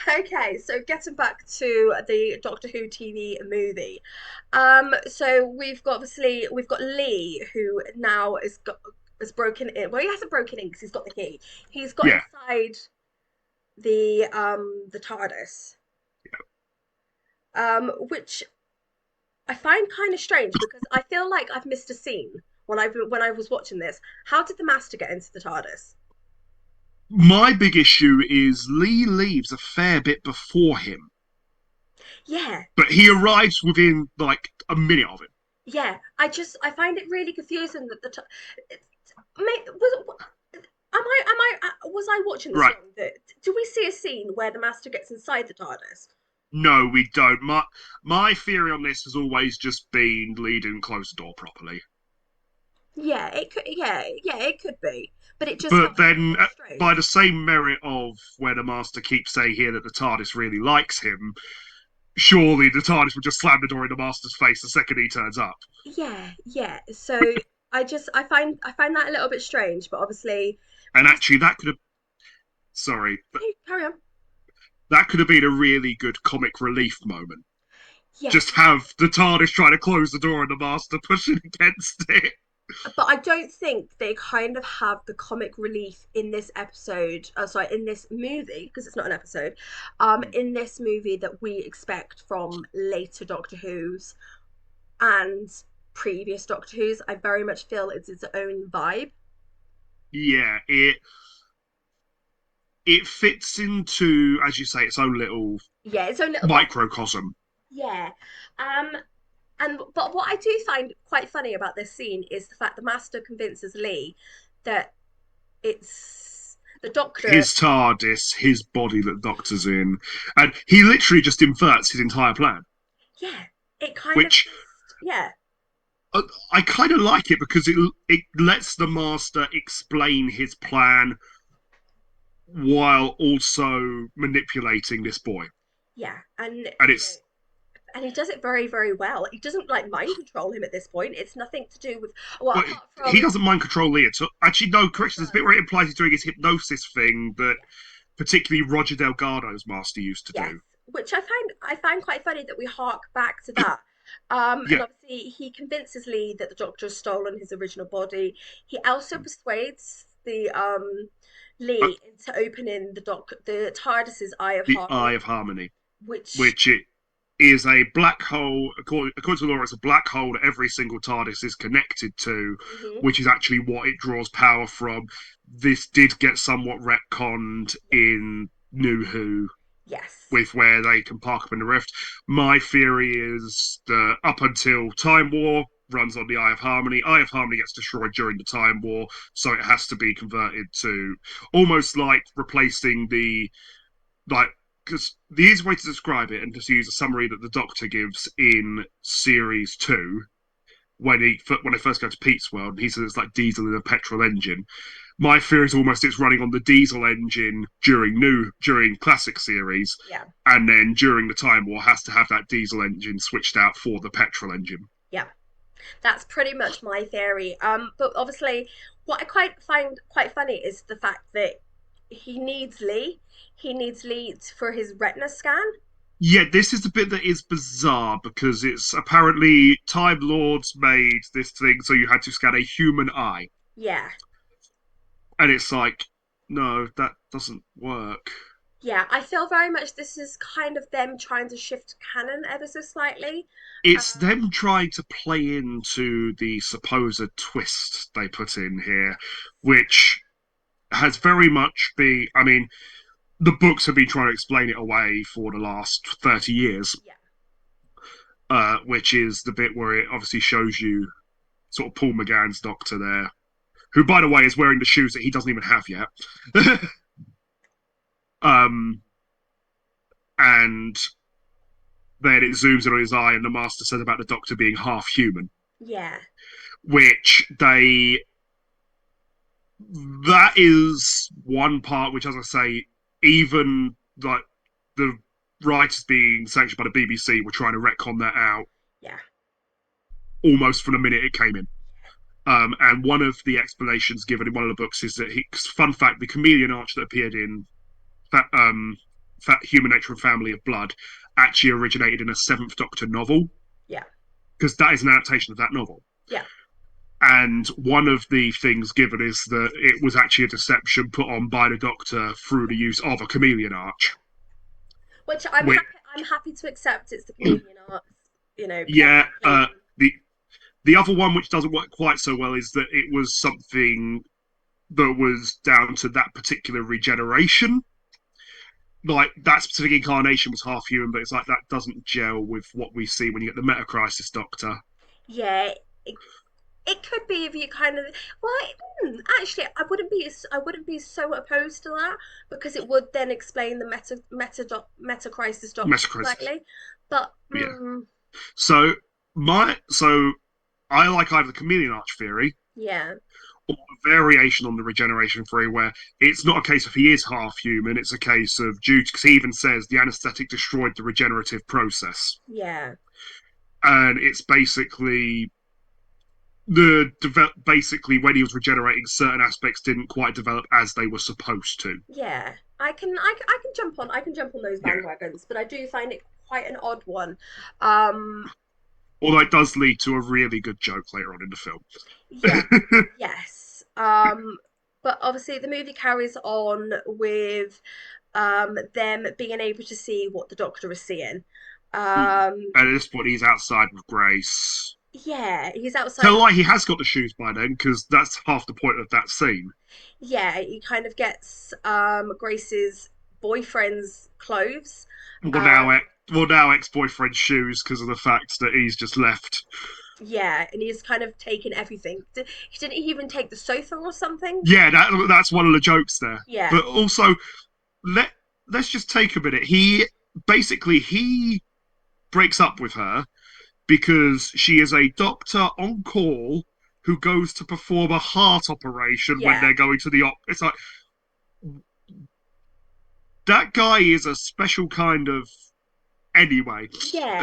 Okay, so getting back to the Doctor Who TV movie. So we've got Lee who now has broken in. Well, he hasn't broken in because he's got the key. He's got Yeah, inside the TARDIS. Which I find kind of strange because I feel like I've missed a scene when I was watching this. How did the Master get into the TARDIS? my big issue is Lee leaves a fair bit before him, Yeah, but he arrives within like a minute of it. yeah. I find it really confusing that was am I was I watching this Right. wrong? Do we see a scene where the Master gets inside the TARDIS? No, we don't. My theory on this has always just been Lee didn't close the door properly. Yeah, it could. Yeah, it could be. But it just But felt a then, bit by the strange. same merit of where the Master keeps saying here that the TARDIS really likes him, surely the TARDIS would just slam the door in the Master's face the second he turns up. Yeah, yeah. So I find that a little bit strange, but obviously And because actually, that could have. Sorry, but hey, carry on. that could have been a really good comic relief moment. Yeah, Just have the TARDIS trying to close the door and the Master pushing against it. but I don't think they kind of have the comic relief in this episode. Sorry, in this movie because it's not an episode. In this movie that we expect from later Doctor Who's and previous Doctor Who's. I very much feel it's its own vibe. Yeah, it fits into, as you say, its own little Yeah, its own little bubble. microcosm. Yeah. Um, and but what I do find quite funny about this scene is the fact the Master convinces Lee that it's the Doctor. His TARDIS, his body that Doctor's in, and he literally just inverts his entire plan. Yeah, it kind of Which just yeah. I kind of like it because it lets the Master explain his plan while also manipulating this boy, Yeah, and and you know, it's and he does it very, very well. He doesn't like mind control him at this point. It's nothing to do with well, well, apart he from doesn't mind control Leah. So, actually, no, he correction. There's a bit does. where it implies he's doing his hypnosis thing that particularly Roger Delgado's master used to Yes, do. which I find quite funny that we hark back to that. And Yeah, obviously he convinces Lee that the Doctor has stolen his original body. He also persuades the uh, Lee into opening the TARDIS's Eye of the Eye Harmony, of Harmony, which which it is a black hole. According to Laura, it's a black hole that every single TARDIS is connected to, mhm, which is actually what it draws power from. This did get somewhat retconned yeah, in New Who yes, with where they can park up in the rift. My theory is that up until Time War runs on the Eye of Harmony gets destroyed during the Time War, so it has to be converted to almost like replacing the like because the easiest way to describe it and just use a summary that the Doctor gives in series two when they first go to Pete's world, he says it's like diesel in a petrol engine. My fear is almost it's running on the diesel engine during classic series, yeah, and then during the Time War has to have that diesel engine switched out for the petrol engine. yeah. That's pretty much my theory. But obviously, what I quite find quite funny is the fact that he needs Lee. He needs Lee for his retina scan. Yeah, this is the bit that is bizarre because it's apparently Time Lords made this thing so you had to scan a human eye. Yeah. And it's like, no, that doesn't work. Yeah, I feel very much this is kind of them trying to shift canon ever so slightly. It's Um, them trying to play into the supposed twist they put in here, which has very much been. I mean, the books have been trying to explain it away for the last 30 years, yeah, which is the bit where it obviously shows you sort of Paul McGann's doctor there, who, by the way, is wearing the shoes that he doesn't even have yet. um, and then it zooms in on his eye, and the master says about the doctor being half human, yeah, which they. That is one part which, as I say, even like the writers being sanctioned by the BBC were trying to retcon that out yeah, almost from the minute it came in. And one of the explanations given in one of the books is that fun fact, the chameleon arch that appeared in um, Human Nature and Family of Blood actually originated in a Seventh Doctor novel, yeah, because that is an adaptation of that novel. yeah. And one of the things given is that it was actually a deception put on by the Doctor through the use of a chameleon arch. Which I'm Which, happy. I'm happy to accept it's the chameleon arts. You know, yeah, playing. the other one which doesn't work quite so well is that it was something that was down to that particular regeneration. Like that specific incarnation was half human, but it's like that doesn't gel with what we see when you get the Meta Crisis Doctor. Yeah, it, it could be if you kind of well, actually, I wouldn't be so opposed to that because it would then explain the meta crisis doctor Meta Crisis, slightly. But yeah. So I like either the chameleon arch theory yeah, or a variation on the regeneration theory where it's not a case of he is half human, it's a case of due to, because he even says the anesthetic destroyed the regenerative process. yeah, And it's basically basically when he was regenerating, certain aspects didn't quite develop as they were supposed to. yeah. I can jump on those Yeah. bandwagons, but I do find it quite an odd one. Um, Although it does lead to a really good joke later on in the film. yeah, yes. But obviously the movie carries on with them being able to see what the doctor is seeing. Um, At this point, he's outside with Grace. yeah, he's outside. Tell a lie, he has got the shoes by then, because that's half the point of that scene. Yeah, he kind of gets Grace's boyfriend's clothes. Well, Um, now ex-boyfriend's shoes because of the fact that he's just left. yeah, and he's kind of taken everything. He didn't even take the sofa or something. Yeah, that's one of the jokes there. Yeah, But also, let let's just take a minute. He breaks up with her because she is a doctor on call who goes to perform a heart operation when yeah, they're going to the op. It's like that guy is a special kind of anyway. yeah.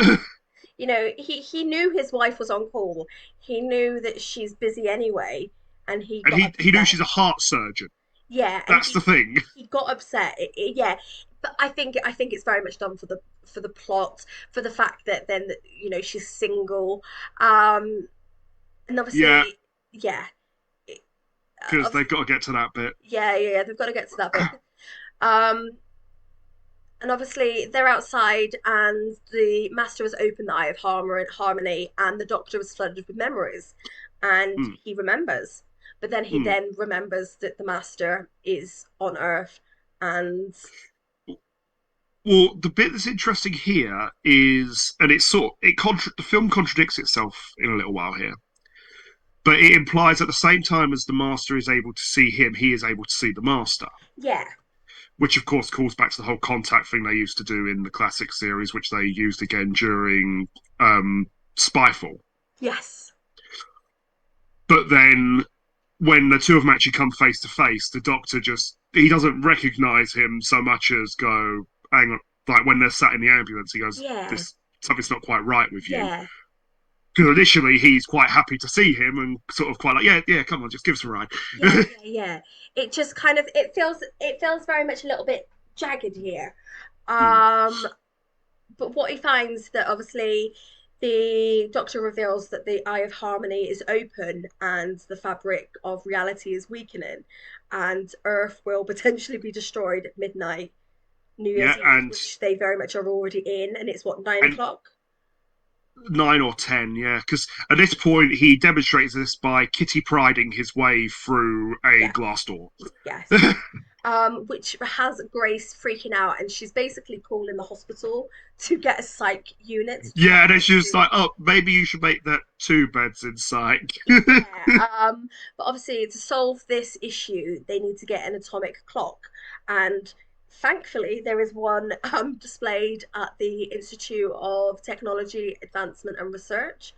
You know, he knew his wife was on call. He knew that she's busy anyway, and he And got he knew upset. she's a heart surgeon. Yeah, and That's the thing. he got upset. Yeah, but I think it's very much done for the plot, for the fact that then you know she's single, and Yeah, obviously, yeah, it- because they've obviously, got to get to that bit. yeah, they've got to get to that bit. Um, and obviously they're outside, and the master has opened the Eye of Harmony, and the doctor is flooded with memories, and Mm. he remembers. But then he Mm. then remembers that the master is on Earth, and Well, the bit that's interesting here is, and it's sort the film contradicts itself in a little while here, but it implies at the same time as the master is able to see him, he is able to see the master, yeah, which of course calls back to the whole contact thing they used to do in the classic series, which they used again during Spyfall. yes, But then when the two of them actually come face to face, the doctor just he doesn't recognize him so much as go, hang on, like when they're sat in the ambulance, he goes, yeah, this something's not quite right with you. yeah, Because initially he's quite happy to see him and sort of quite like, yeah, come on, just give us a ride. yeah. It just kind of it feels very much a little bit jagged here. Mm, Um, but what he finds that obviously The Doctor reveals that the Eye of Harmony is open and the fabric of reality is weakening, and Earth will potentially be destroyed at midnight, New Yeah, Year's Eve, which they very much are already in, and it's what, nine and o'clock? 9 or 10, yeah, because at this point he demonstrates this by kitty priding his way through a Yes, glass door. yes. Which has Grace freaking out, and she's basically calling the hospital to get a psych unit to come Yeah, and then out she's just to. like, "Oh, maybe you should make that two beds inside." Yeah, but obviously to solve this issue, they need to get an atomic clock, and thankfully there is one displayed at the Institute of Technology Advancement and Research.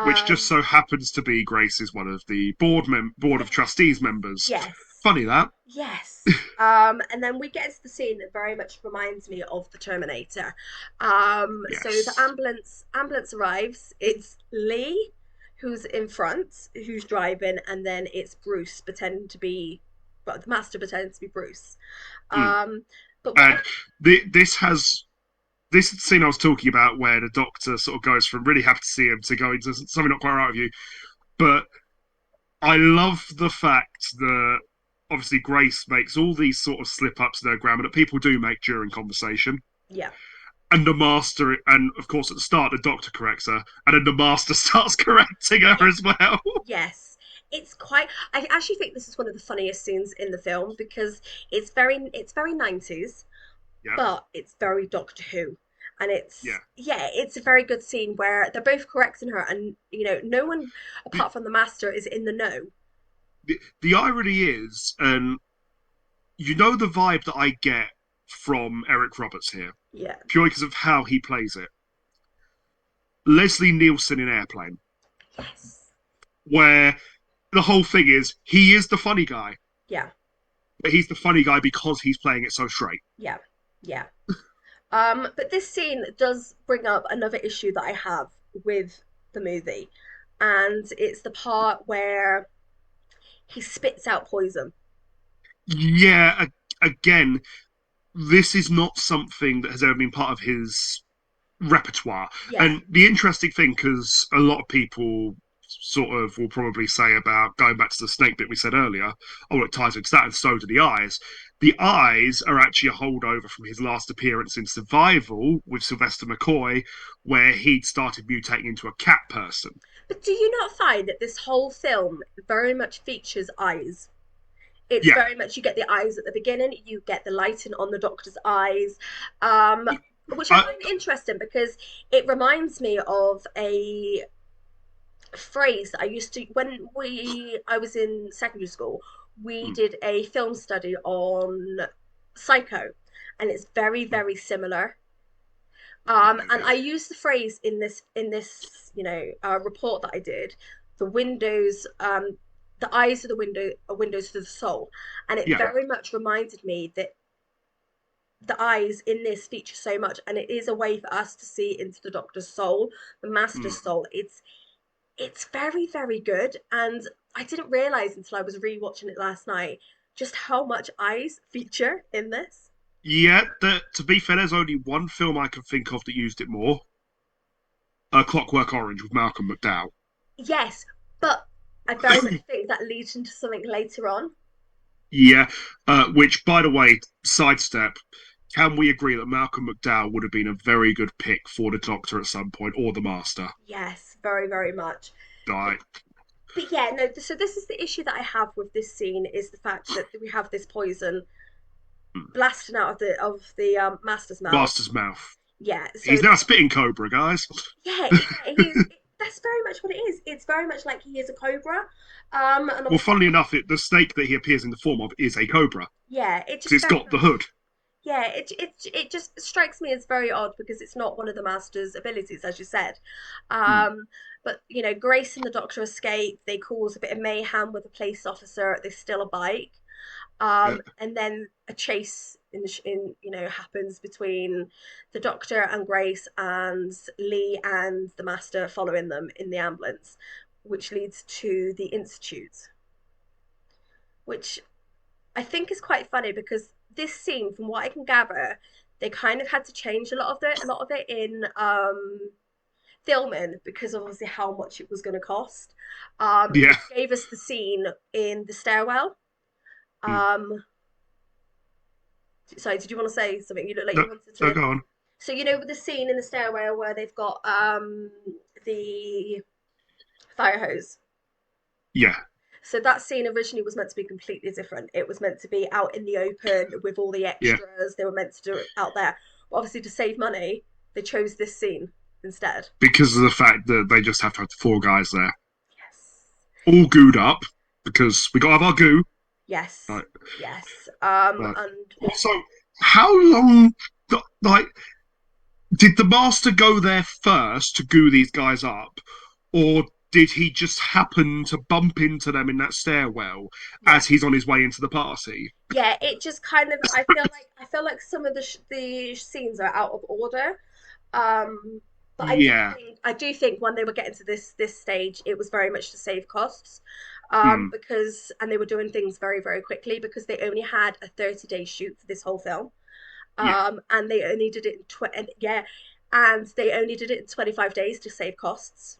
Which just Um, so happens to be Grace is one of the board of trustees members. yes, Funny that. yes. And then we get into the scene that very much reminds me of the Terminator. So the Yes. ambulance arrives. It's Lee who's in front, who's driving, and then it's Bruce pretending to be, well, the master pretending to be Bruce. Mm. Um, but what I, And this has this scene I was talking about where the doctor sort of goes from really happy to see him to going to something not quite right with you. But I love the fact that obviously Grace makes all these sort of slip ups in her grammar that people do make during conversation. yeah, And the master, and of course at the start, the doctor corrects her, and then the master starts correcting her yeah, as well. yes. It's quite. I actually think this is one of the funniest scenes in the film because it's very 90s, Yeah, but it's very Doctor Who. And yeah. it's a very good scene where they're both correcting her, and no one The, apart from the master is in the know. the irony is, and you know the vibe that I get from Eric Roberts here, Yeah. purely because of how he plays it. Leslie Nielsen in Airplane, Yes. where the whole thing is he is the funny guy, Yeah. but he's the funny guy because he's playing it so straight. Yeah. Yeah. But this scene does bring up another issue that I have with the movie, and it's the part where he spits out poison. Yeah, again, this is not something that has ever been part of his repertoire. Yeah. And the interesting thing, because a lot of people sort of will probably say about going back to the snake bit we said earlier, oh, it ties into that, and so do the eyes. The eyes are actually a holdover from his last appearance in Survival with Sylvester McCoy, where he'd started mutating into a cat person. But do you not find that this whole film very much features eyes? It's Yeah. very much, you get the eyes at the beginning, you get the lighting on the doctor's eyes, um, which I I, find interesting because it reminds me of a phrase that I used to when we I was in secondary school. We did a film study on Psycho, and it's very very similar. And I used the phrase in this report that I did. The windows, the eyes of the window are windows to the soul, and it yeah. very much reminded me that the eyes in this feature so much, and it is a way for us to see into the Doctor's soul, the Master's Mm. soul. It's very very good, and I didn't realize until I was rewatching it last night just how much eyes feature in this. Yeah, to be fair, there's only one film I can think of that used it more. Clockwork Orange with Malcolm McDowell. Yes, but I very much think that leads into something later on. Yeah, which, by the way, sidestep, can we agree that Malcolm McDowell would have been a very good pick for the Doctor at some point, or the Master? Yes, very, very much. But, Right. but yeah, no. So this is the issue that I have with this scene is the fact that we have this poison blasting out of the master's mouth. Master's mouth. Yeah. So He's now a spitting cobra, guys. yeah, that's very much what it is. It's very much like he is a cobra. And Well, obviously, funnily enough, the snake that he appears in the form of is a cobra yeah, it because just it's very got the much. hood. Yeah, it just strikes me as very odd because it's not one of the master's abilities, as you said. Mm. Um, but Grace and the Doctor escape. They cause a bit of mayhem with a police officer. They steal a bike, Yeah. and then a chase in happens between the Doctor and Grace and Lee and the Master following them in the ambulance, which leads to the Institute, which I think is quite funny because this scene, from what I can gather, they kind of had to change a lot of it in filming because of obviously how much it was going to cost. Yeah. Which gave us the scene in the stairwell. Hmm. Um, sorry, did you want to say something? You look like No, you wanted no, to. go on. So you know the scene in the stairwell where they've got the fire hose. Yeah, So that scene originally was meant to be completely different. It was meant to be out in the open with all the yeah. extras. They were meant to do it out there. But obviously, to save money, they chose this scene instead. Because of the fact that they just have to have the four guys there, Yes. all gooed up, because we got to have our goo. Yes. Like, Yes. And also, how long? Like, did the master go there first to goo these guys up, or did he just happen to bump into them in that stairwell yeah, as he's on his way into the party? yeah. It just kind of. I feel like some of the scenes are out of order. Um, but Yeah. I do think when they were getting to this stage, it was very much to save costs. Hmm. Because and they were doing things very very quickly because they only had a 30-day shoot for this whole film. Yeah. And they only did it in and they only did it in 25 days to save costs.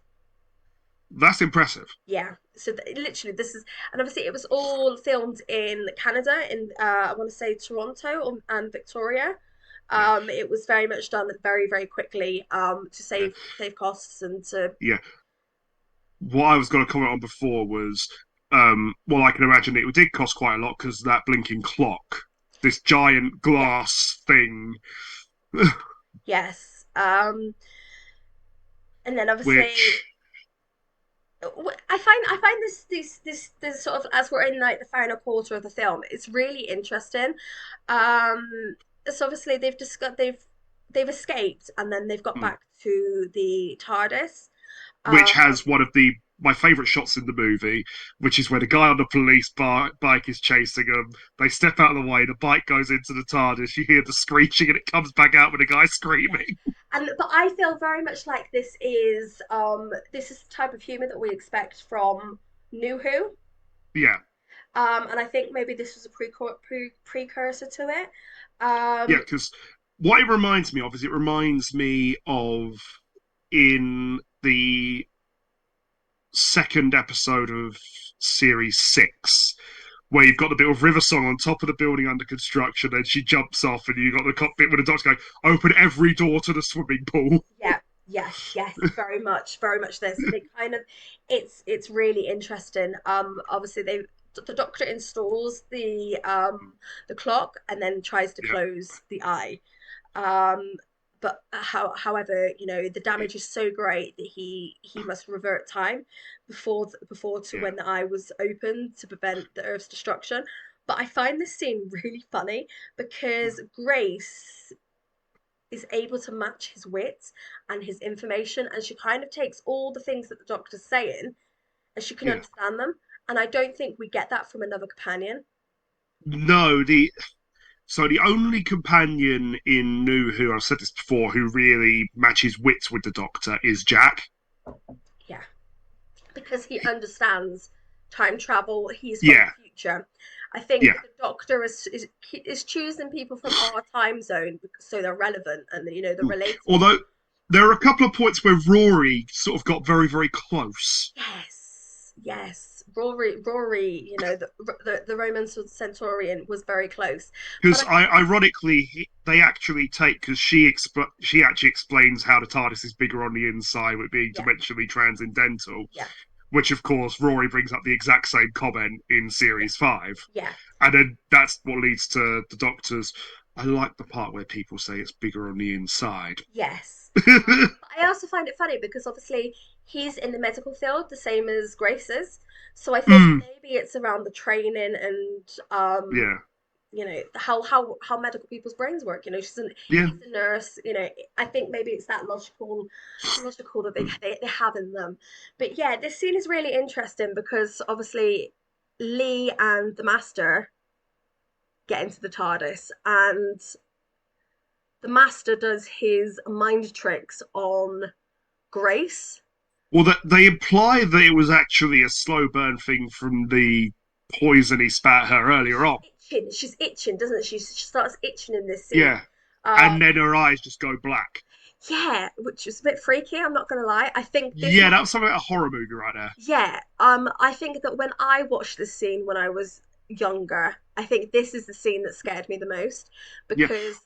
That's impressive. Yeah, so literally this is, and obviously it was all filmed in Canada, in I want to say Toronto and Victoria. Yeah. It was very much done very very quickly to Yeah. save costs and to Yeah. What I was going to comment on before was, well, I can imagine it did cost quite a lot because that blinking clock, this giant yes glass thing, yes and then obviously which, I find this sort of, as we're in like the final quarter of the film, it's really interesting. So obviously they've escaped and then they've got hmm, back to the TARDIS. which Um, has one of the my favourite shots in the movie, which is where the guy on the police bike is chasing them. They step out of the way, the bike goes into the TARDIS. You hear the screeching, and it comes back out with the guy yes, screaming. and but I feel very much like this is the type of humor that we expect from New Who. Yeah, And I think maybe this was a precursor to it. yeah. Um, Because what it reminds me of is it reminds me of in the second episode of series six, where you've got the bit of River Song on top of the building under construction, and she jumps off, and you got the cockpit with the doctor going, "Open every door to the swimming pool." Yeah, yes, yes, very much this, and it kind of, it's really interesting. Obviously the doctor installs the clock and then tries to Yeah, close the eye. Um, but however, you know, the damage is so great that he must revert time before to yeah. when the eye was opened to prevent the Earth's destruction. But I find this scene really funny because Grace is able to match his wit and his information, and she kind of takes all the things that the doctor's saying and she can Yeah. understand them. And I don't think we get that from another companion. No, the only companion in New Who, I've said this before, who really matches wits with the Doctor is Jack. Yeah, because he understands time travel. He's from the Yeah, future. I think yeah. the Doctor is choosing people from our time zone so they're relevant and you know they're relatable. Although there are a couple of points where Rory sort of got very, very close. Yes, yes. Rory, you know, the Roman centurion was very close, but Because I think ironically, they actually take because she actually explains how the TARDIS is bigger on the inside with being yeah, dimensionally transcendental, yeah, which of course Rory brings up the exact same comment in yeah, series five, yeah, and then that's what leads to the Doctor's. I like the part where people say it's bigger on the inside. yes. I also find it funny because obviously he's in the medical field, the same as Grace is. So I think Mm, maybe it's around the training and yeah, you know how medical people's brains work. You know, yeah. he's a nurse. You know, I think maybe it's that logical that they have in them. But yeah, this scene is really interesting because obviously Lee and the Master get into the TARDIS, and the Master does his mind tricks on Grace. Well, that they imply that it was actually a slow burn thing from the poison he spat her earlier on. She's itching, doesn't she? She starts itching in this scene. Yeah, Um, and then her eyes just go black. Yeah, which was a bit freaky, I'm not gonna lie. I think this Yeah, might that was something like a horror movie right there. Yeah, I think that when I watched this scene when I was younger, I think this is the scene that scared me the most Yeah. because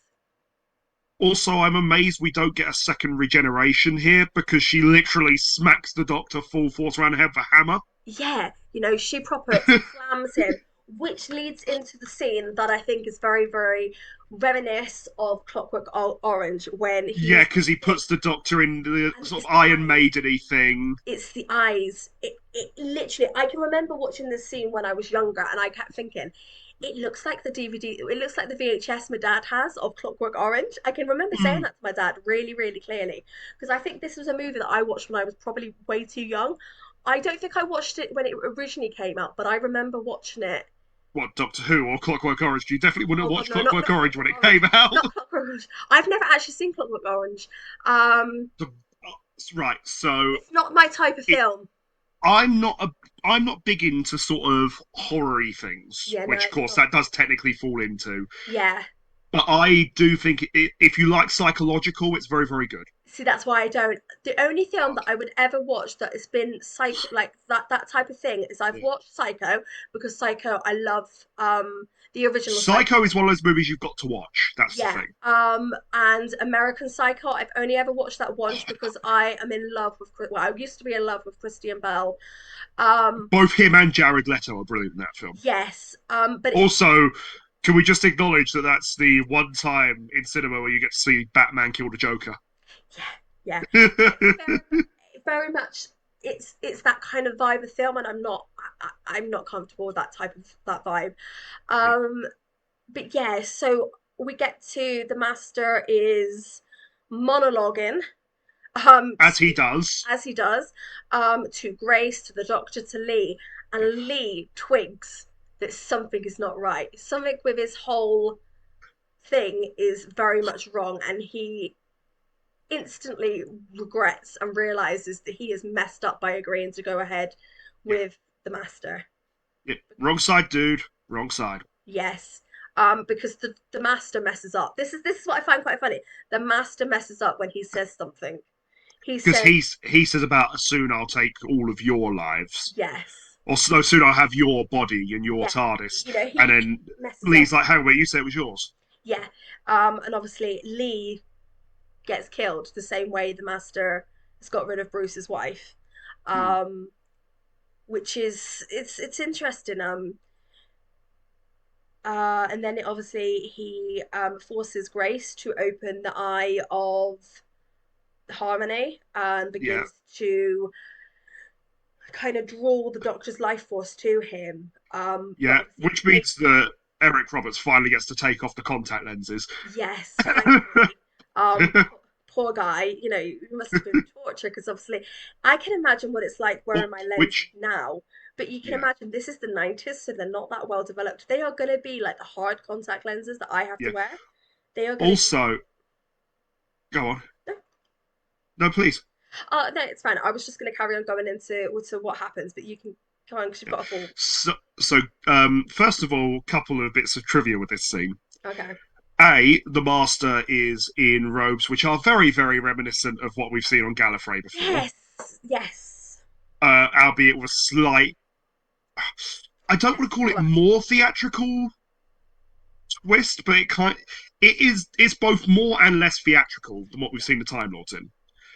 Also, I'm amazed we don't get a second regeneration here because she literally smacks the Doctor full force around the head with a hammer. yeah, she proper slams him, which leads into the scene that I think is very, very reminiscent of Clockwork Orange when Yeah, he's because he walking puts the Doctor in the and sort it's of the Iron eyes. Maiden-y thing. It's the eyes. It literally, I can remember watching this scene when I was younger, and I kept thinking, it looks like the DVD, it looks like the VHS my dad has of Clockwork Orange. I can remember saying Mm, that to my dad really, really clearly because I think this was a movie that I watched when I was probably way too young. I don't think I watched it when it originally came out, but I remember watching it. what, Doctor Who or Clockwork Orange? You definitely wouldn't Oh have God, watched no, not Clockwork not Orange when Clockwork it came Orange, out. not Clockwork Orange. I've never actually seen Clockwork Orange. Um, The- right, so it's not my type of it, film. I'm not a I'm not big into sort of horror-y things, Yeah, no, which of I'm course not. that does technically fall into. Yeah, But I do think if you like psychological, it's very, very good. see, that's why I don't. The only film that Okay. I would ever watch that has been psycho, like that type of thing, is I've Yeah. watched Psycho because Psycho, I love the original Psycho. Psycho is one of those movies you've got to watch. That's the Yeah. thing. And American Psycho, I've only ever watched that once because I am in love with, well, I used to be in love with Christian Bale. Um, Both him and Jared Leto are brilliant in that film. yes. But it's Also, can we just acknowledge that that's the one time in cinema where you get to see Batman kill the Joker? Yeah, yeah. It's very much it's that kind of vibe of film, and I'm not comfortable with that type of that vibe. Yeah. Um, but yeah, so we get to the master is monologuing As he to does. as he does to Grace, to the doctor, to Lee, Yeah. and Lee twigs that something is not right. Something with his whole thing is very much wrong, and he instantly regrets and realizes that he is messed up by agreeing to go ahead Yeah. with the master. Yeah. Wrong side, dude. Wrong side. Yes. Because the master messes up. This is what I find quite funny. The master messes up when he says something. He Because says, he says about soon I'll take all of your lives. yes. Or no, soon I'll have your body and your Yeah. TARDIS. And He then messes up. Lee's like, hey, wait, you said it was yours. Yeah. And obviously Lee gets killed the same way the master has got rid of Bruce's wife. Hmm. Um, which is it's interesting. And then obviously he forces Grace to open the eye of Harmony and Yeah. begins to kind of draw the Doctor's life force to him. But Yeah. obviously Which Grace, means that Eric Roberts finally gets to take off the contact lenses. yes, finally. Poor guy, he must have been torture because obviously I can imagine what it's like wearing my lenses Which, now. But you can yeah, imagine this is the 90s, so they're not that well developed. They are going to be like the hard contact lenses that I have to yeah. wear. They are going to be. Also, go on. No, please. No, it's fine. I was just going to carry on going into what happens, but you can come on because you've Yeah. got a full. So, first of all, a couple of bits of trivia with this scene. Okay. The Master is in robes which are very, very reminiscent of what we've seen on Gallifrey before, Yes. Yes. albeit with a slight. I don't Yes. want to call it Colour. more theatrical twist, but it's both more and less theatrical than what we've Yeah. seen the Time Lords in.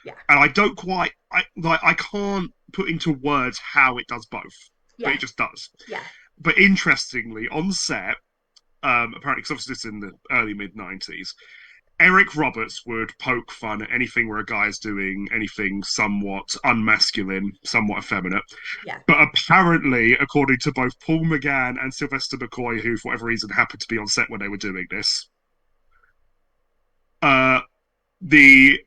Yeah. And I don't quite I can't put into words how it does both, but Yeah. it just does. Yeah. But interestingly, on set, apparently, because obviously it's in the early mid 90s, Eric Roberts would poke fun at anything where a guy's doing anything somewhat unmasculine, somewhat effeminate. Yeah. But apparently, according to both Paul McGann and Sylvester McCoy, who for whatever reason happened to be on set when they were doing this, uh, the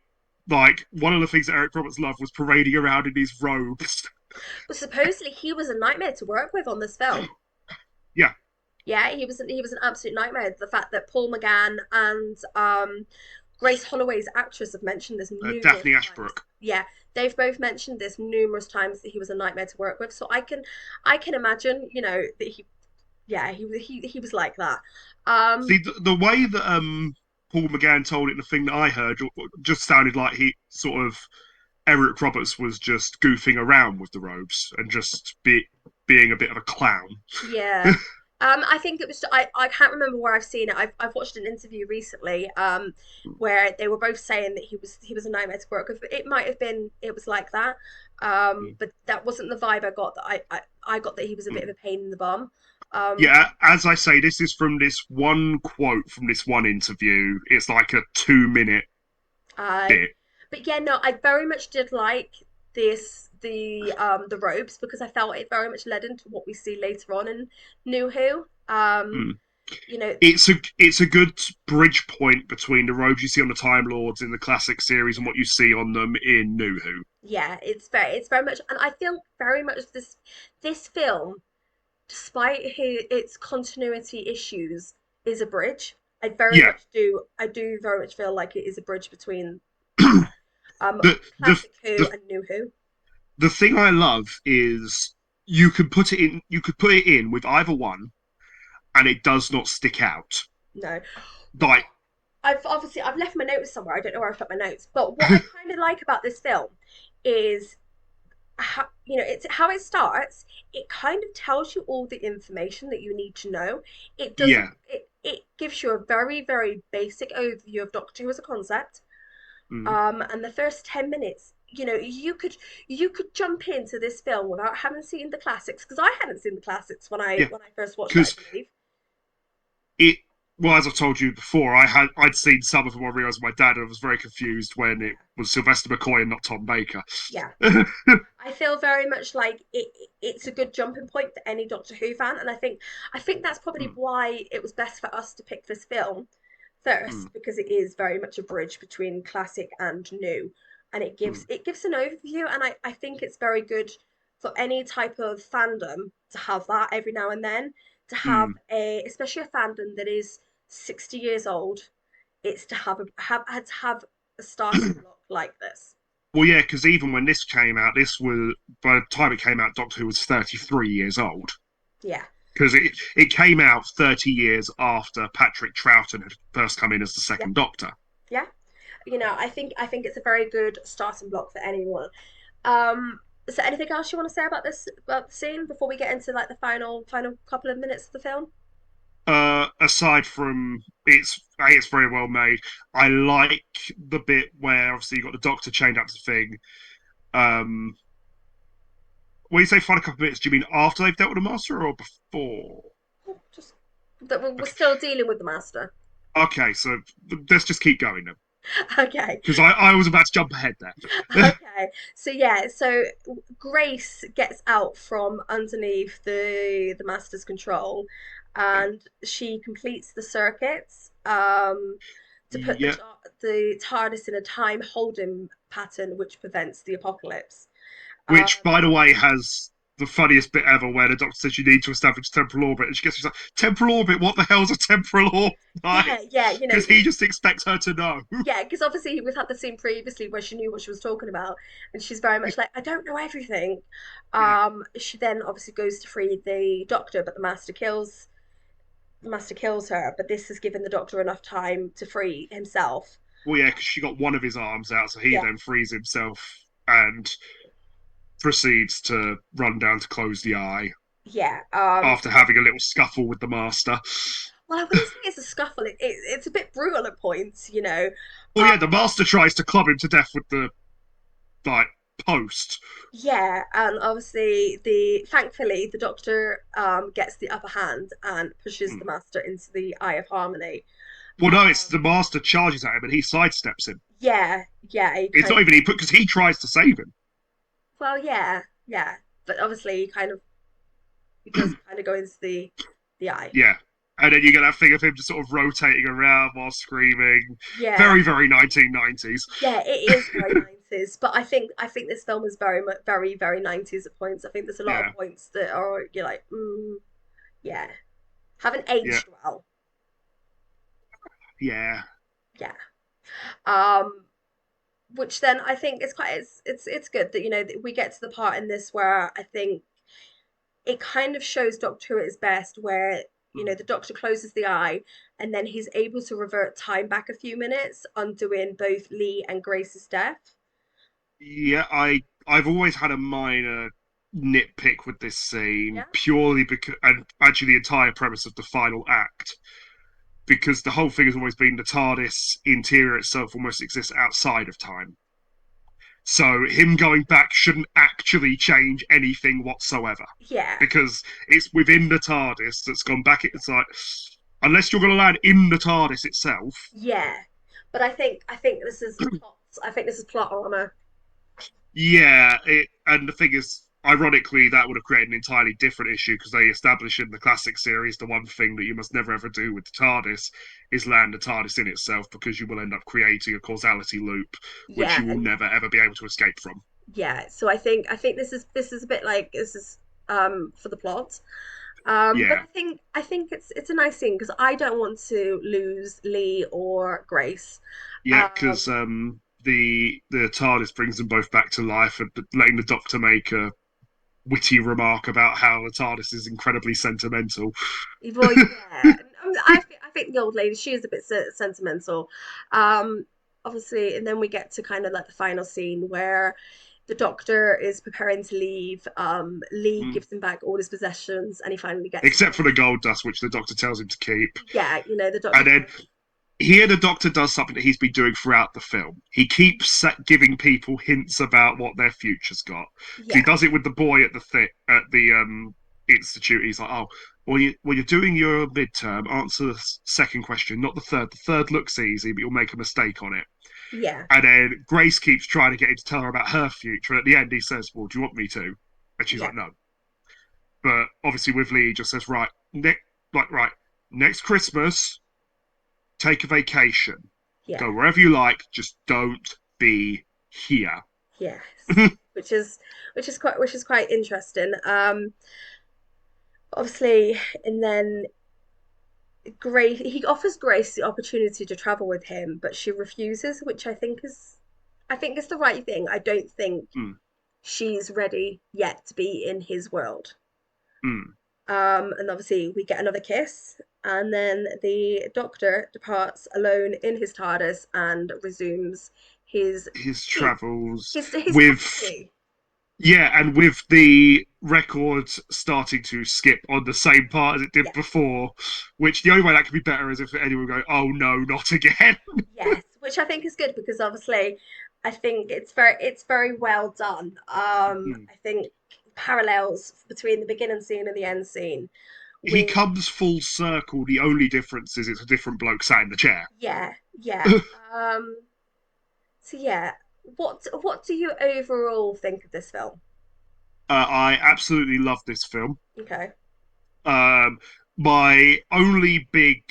like one of the things that Eric Roberts loved was parading around in these robes. But supposedly he was a nightmare to work with on this film. Yeah, Yeah, he was an absolute nightmare. The fact that Paul McGann and Grace Holloway's actress have mentioned this numerous Daphne times. Ashbrook. Yeah, they've both mentioned this numerous times that he was a nightmare to work with. So I can imagine, that he, yeah, he was like that. Um, See the way that Paul McGann told it, and the thing that I heard just sounded like he sort of Eric Roberts was just goofing around with the robes and just being a bit of a clown. Yeah. I think it was I can't remember where I've seen it. I've watched an interview recently where they were both saying that he was a nightmare to work with. It might have been it was like that. But that wasn't the vibe I got that I got that he was a bit of a pain in the bum. Um Yeah, as I say, this is from this one quote from this one interview. It's like a 2 minute I bit. but yeah, no, I very much did like the robes because I felt it very much led into what we see later on in New Who. Mm. You know, It's a good bridge point between the robes you see on the Time Lords in the classic series and what you see on them in New Who. yeah, it's very much, and I feel very much this film, despite its continuity issues, is a bridge. Yeah, I do very much feel like it is a bridge between the the classic Who the and New Who. the thing I love is you could put it in. You could put it in with either one, and it does not stick out. No, what Like, I've left my notes somewhere. I don't know where I've put my notes, but what I kind of like about this film is how, it's how it starts. It kind of tells you all the information that you need to know. It doesn't yeah, it gives you a very very basic overview of Doctor Who as a concept. mm, And the first 10 minutes, you could jump into this film without having seen the classics, because I hadn't seen the classics when i yeah, when i first watched it, I because believe. it. Well, as I told you before, I'd seen some of them on reruns with my dad, and I was very confused when it Yeah, was Sylvester McCoy and not Tom Baker. yeah. I feel very much like it's a good jumping point for any Doctor Who fan, and I think that's probably Mm, why it was best for us to pick this film mm, first, because it is very much a bridge between classic and new, and it mm, gives it gives an overview, and I think it's very good for any type of fandom to have that every now and then, to have mm. a especially a fandom that is 60 years old. It's to have a starting block like this. Well, yeah, because even when this came out, this was by the time it came out, Doctor Who was 33 years old. Yeah. Because it came out 30 years after Patrick Troughton had first come in as the Yeah. second Doctor. Yeah. I think it's a very good starting block for anyone. Um, is there anything else you want to say about this about the scene before we get into like the final couple of minutes of the film? Aside from it's very well made. I like the bit where obviously you got the Doctor chained up to the thing. Um, when you say find a couple of minutes, do you mean after they've dealt with the Master or before? Just that we're Okay, still dealing with the master. okay, so let's just keep going then, Okay. because I was about to jump ahead there. Okay. So yeah, so Grace gets out from underneath the master's control, and she completes the circuits to put Yeah, the TARDIS in a time holding pattern which prevents the apocalypse. Um, which, by the way, has the funniest bit ever where the Doctor says you need to establish temporal orbit, and she gets like, temporal orbit. What the hell's a temporal orbit? Like, yeah, yeah, because he just expects her to know. yeah, because obviously we've had the scene previously where she knew what she was talking about, and she's very much like, I don't know everything. Yeah. She then obviously goes to free the Doctor, but the master kills her. But this has given the Doctor enough time to free himself. Well, yeah, because she got one of his arms out, so he Yeah, then frees himself and proceeds to run down to close the eye yeah. after having a little scuffle with the Master. Well, I wouldn't say it's a scuffle. It's a bit brutal at points, you know. Well, Um, yeah, the Master tries to club him to death with the like post. yeah, and obviously the thankfully the Doctor gets the upper hand and pushes Hmm. the Master into the Eye of Harmony. Well, no, it's Um, the Master charges at him and he sidesteps him. yeah, yeah, he It's kind not of even he put because he tries to save him. well, yeah, yeah, but obviously he does kind of go into the eye. Yeah. And then you get that thing of him just sort of rotating around while screaming. Yeah, Very, very 1990s. yeah, it is very 90s, but I think this film is very much very very 90s at points. I think there's a lot Yeah, of points that are you're like, yeah, haven't yeah, aged well. yeah, Yeah. Um, which then I think is quite it's good that that we get to the part in this where I think it kind of shows Doctor Who at his best, where Mm. the Doctor closes the eye, and then he's able to revert time back a few minutes, undoing both Lee and Grace's death. Yeah, I've always had a minor nitpick with this scene Yeah. purely because, and actually the entire premise of the final act, because the whole thing has always been the TARDIS interior itself almost exists outside of time. So him going back shouldn't actually change anything whatsoever Yeah. because it's within the TARDIS that's gone back. It's like unless you're going to land in the TARDIS itself, Yeah. But I think this is plot. I think this is plot armor. yeah. And the thing is, ironically, that would have created an entirely different issue because they establish in the classic series the one thing that you must never ever do with the TARDIS is land the TARDIS in itself because you will end up creating a causality loop which Yeah, you will and never ever be able to escape from. yeah. So I think this is a bit like this is for the plot. But Yeah, I think it's a nice thing because I don't want to lose Lee or Grace. yeah, because Um, the TARDIS brings them both back to life, and letting the Doctor make a witty remark about how the TARDIS is incredibly sentimental. well, yeah, I think the old lady, she is a bit sentimental. Um, Obviously, and then we get to kind of like the final scene where the Doctor is preparing to leave. Lee Mm. gives him back all his possessions, and he finally gets Except for away. the gold dust, which the Doctor tells him to keep. Yeah, the Doctor And then tells him, here, the Doctor does something that he's been doing throughout the film. He keeps giving people hints about what their future's got. He yeah, does it with the boy at the institute. He's like, "Oh, when you're doing your midterm, answer the second question, not the third. The third looks easy, but you'll make a mistake on it." yeah, And then Grace keeps trying to get him to tell her about her future. And at the end, he says, "Well, do you want me to?" And she's yeah, like, "No." But obviously, with Lee, he just says, right, next Christmas, take a vacation, yeah, go wherever you like, just don't be here." yes, which is quite interesting. Obviously, and then Grace, he offers Grace the opportunity to travel with him, but she refuses, which I think is the right thing. I don't think Mm, she's ready yet to be in his world. mm. And obviously we get another kiss, and then the Doctor departs alone in his TARDIS and resumes his His sleep, travels his with, captivity. yeah, and with the record starting to skip on the same part as it did Yeah. before, which the only way that could be better is if anyone would go, "Oh no, not again." Yes, which I think is good because obviously I think it's very well done. Mm. I think parallels between the beginning scene and the end scene He with comes full circle. The only difference is it's a different bloke sat in the chair. yeah, yeah. Um so yeah, what do you overall think of this film? I absolutely love this film. Okay. Um, my only big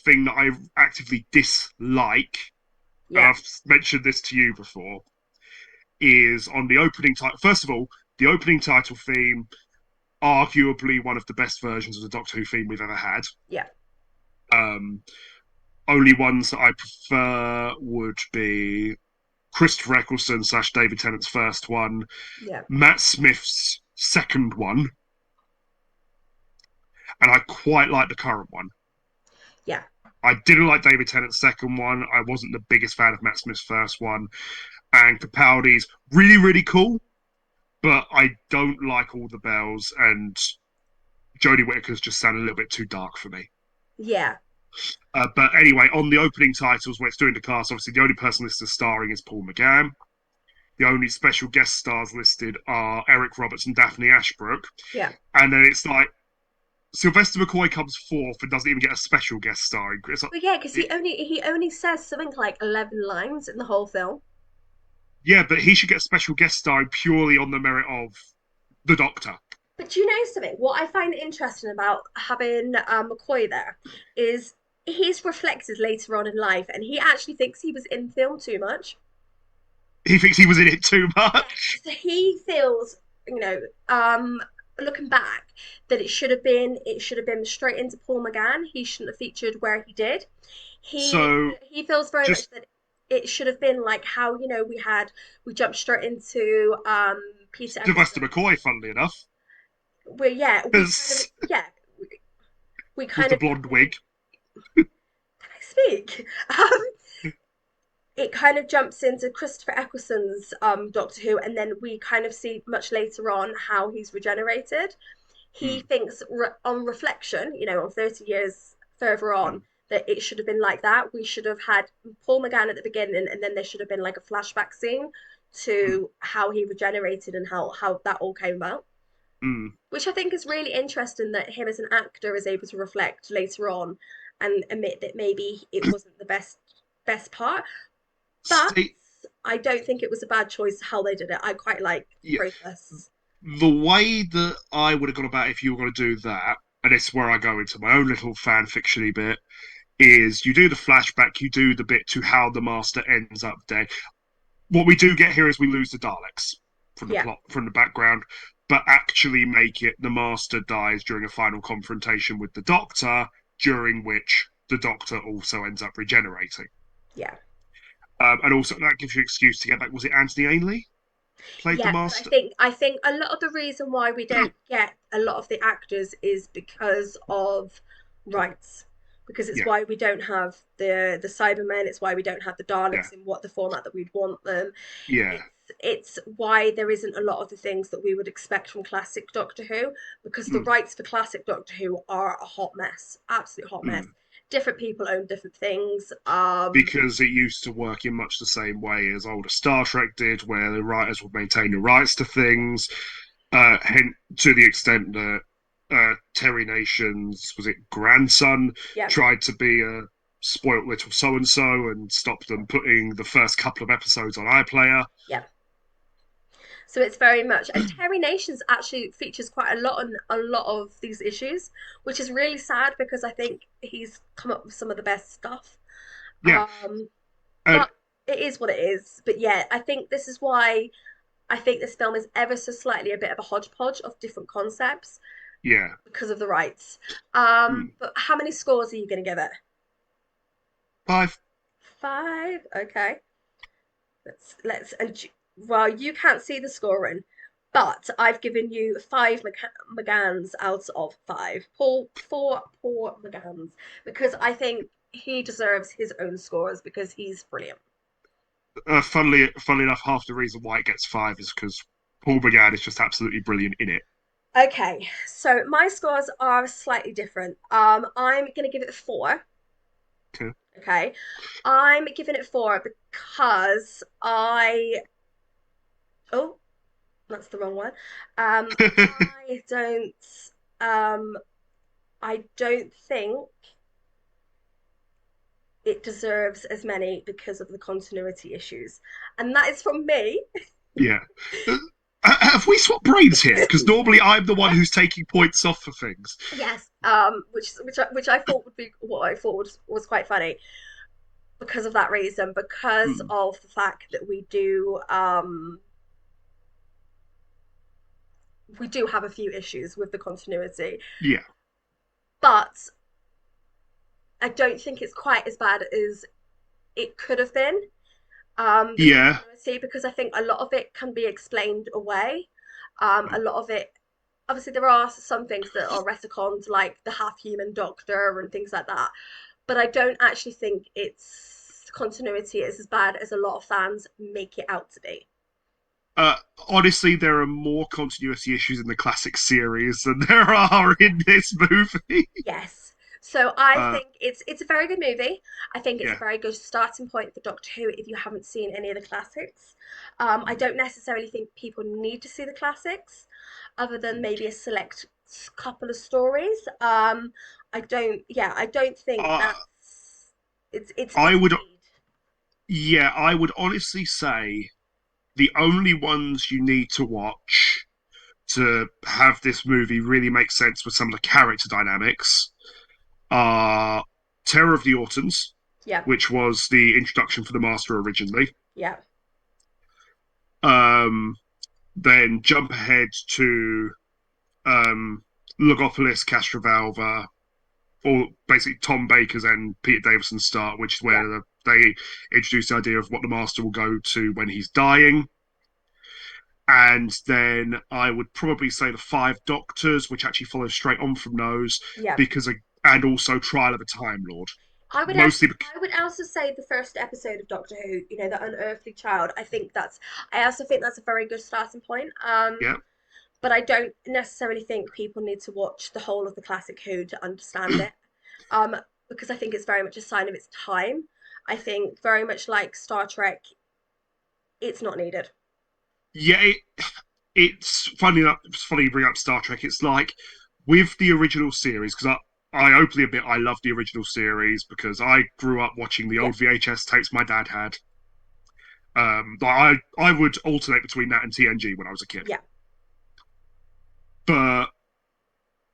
thing that I actively dislike, and Yeah, I've mentioned this to you before, is on the opening title. First of all, the opening title theme, arguably one of the best versions of the Doctor Who theme we've ever had. yeah, Um, Only ones that I prefer would be Christopher Eccleston slash David Tennant's first one, yeah, Matt Smith's second one, and I quite like the current one. yeah. I didn't like David Tennant's second one. I wasn't the biggest fan of Matt Smith's first one. And Capaldi's really, really cool, but I don't like all the bells. And Jodie Whittaker's just sounded a little bit too dark for me. Yeah. But anyway, on the opening titles where it's doing the cast, obviously the only person listed as starring is Paul McGann. The only special guest stars listed are Eric Roberts and Daphne Ashbrook. Yeah. And then it's like Sylvester McCoy comes fourth and doesn't even get a special guest starring. It's like, Well, yeah, because he it, only he only says something like 11 lines in the whole film. yeah, but he should get special guest starring purely on the merit of the Doctor. But do you know something? What I find interesting about having McCoy there is he's reflected later on in life, and he actually thinks he was in film too much. He thinks he was in it too Yeah, much. so he feels, you know, um, looking back, that it should have been straight into Paul McGann. He shouldn't have featured where he did. He So he feels very much just that it should have been like how we jumped straight into Peter Sylvester Eccleston. McCoy, funnily enough, We kind of because yeah we with kind the of blonde wig. can I speak? It kind of jumps into Christopher Eccleston's Doctor Who, and then we kind of see much later on how he's regenerated. He Mm, thinks on reflection, on 30 years further on, mm, that it should have been like that. We should have had Paul McGann at the beginning, and then there should have been like a flashback scene mm, to how he regenerated and how that all came about. mm. Which I think is really interesting that him as an actor is able to reflect later on and admit that maybe it wasn't the best part. But See, I don't think it was a bad choice how they did it. I quite like the yeah, process. the way that I would have gone about if you were going to do that, and it's where I go into my own little fan fictiony bit, is you do the flashback, you do the bit to how the Master ends up dead. What we do get here is we lose the Daleks from the Yeah, plot, from the background, but actually make it the Master dies during a final confrontation with the Doctor, during which the Doctor also ends up regenerating. yeah. And also that gives you an excuse to get back. Was it Anthony Ainley played the Yeah, but I Master? think I think a lot of the reason why we don't get a lot of the actors is because of rights. Because it's Yeah, why we don't have the Cybermen, it's why we don't have the yeah, Daleks in what the format that we'd want them. yeah. It's why there isn't a lot of the things that we would expect from classic Doctor Who, because the Mm, rights for classic Doctor Who are a hot mess, absolute hot mess. mm. Different people own different things. Because it used to work in much the same way as older Star Trek did, where the writers would maintain the rights to things, to the extent that Terry Nation's was it grandson Yeah, tried to be a spoilt little so and so and stopped them putting the first couple of episodes on iPlayer. yeah. So it's very much, and Terry Nations actually features quite a lot on a lot of these issues, which is really sad because I think he's come up with some of the best stuff. Yeah, Um, and but it is what it is. But yeah, I think this is why I think this film is ever so slightly a bit of a hodgepodge of different concepts yeah, because of the rights. mm, But how many scores are you going to give it? 5. Five. Okay. Let's and well, you can't see the scoring, but I've given you five McGanns out of five. Four poor McGanns because I think he deserves his own scores because he's brilliant. Funnily enough, half the reason why it gets 5 is because Paul McGann is just absolutely brilliant in it. Okay, so my scores are slightly different. I'm gonna give it a four. Okay. Okay, I'm giving it four because oh, that's the wrong one. I don't um I don't think it deserves as many because of the continuity issues. And that is from me. Yeah. Have we swapped brains here? Because normally I'm the one who's taking points off for things. Yes, which I thought would be what I thought was quite funny because of that reason, because Mm, of the fact that we do have a few issues with the continuity, yeah. but I don't think it's quite as bad as it could have been. The Yeah. continuity because I think a lot of it can be explained away. A lot of it, obviously, there are some things that are retconned, like the half-human doctor and things like that. But I don't actually think its continuity is as bad as a lot of fans make it out to be. Uh, Honestly, there are more continuity issues in the classic series than there are in this movie. Yes. So I Uh, think it's a very good movie. I think it's a yeah. very good starting point for Doctor Who if you haven't seen any of the classics. I Mm, don't necessarily think people need to see the classics, other than mm. maybe a select couple of stories. I don't think Uh, I it's a would, need. yeah, I would honestly say the only ones you need to watch to have this movie really make sense with some of the character dynamics are Terror of the Autons, Yeah, which was the introduction for the Master originally. yeah, Um, then jump ahead to um, Logopolis, Castrovalva, or basically Tom Baker's and Peter Davison's start, which is yeah, where they introduce the idea of what the Master will go to when he's dying. And then I would probably say the Five Doctors, which actually follows straight on from those, yeah, because and also Trial of a Time Lord. I would Mostly, I would also say the first episode of Doctor Who, you know, the unearthly child. I also think that's a very good starting point. yeah, But I don't necessarily think people need to watch the whole of the classic Who to understand it. Um, because I think it's very much a sign of its time. I think very much like Star Trek, it's not needed. yeah. It's funny enough. It's funny you bring up Star Trek. It's like with the original series because I openly admit I love the original series because I grew up watching the Yeah, old VHS tapes my dad had. I would alternate between that and TNG when I was a kid. yeah, But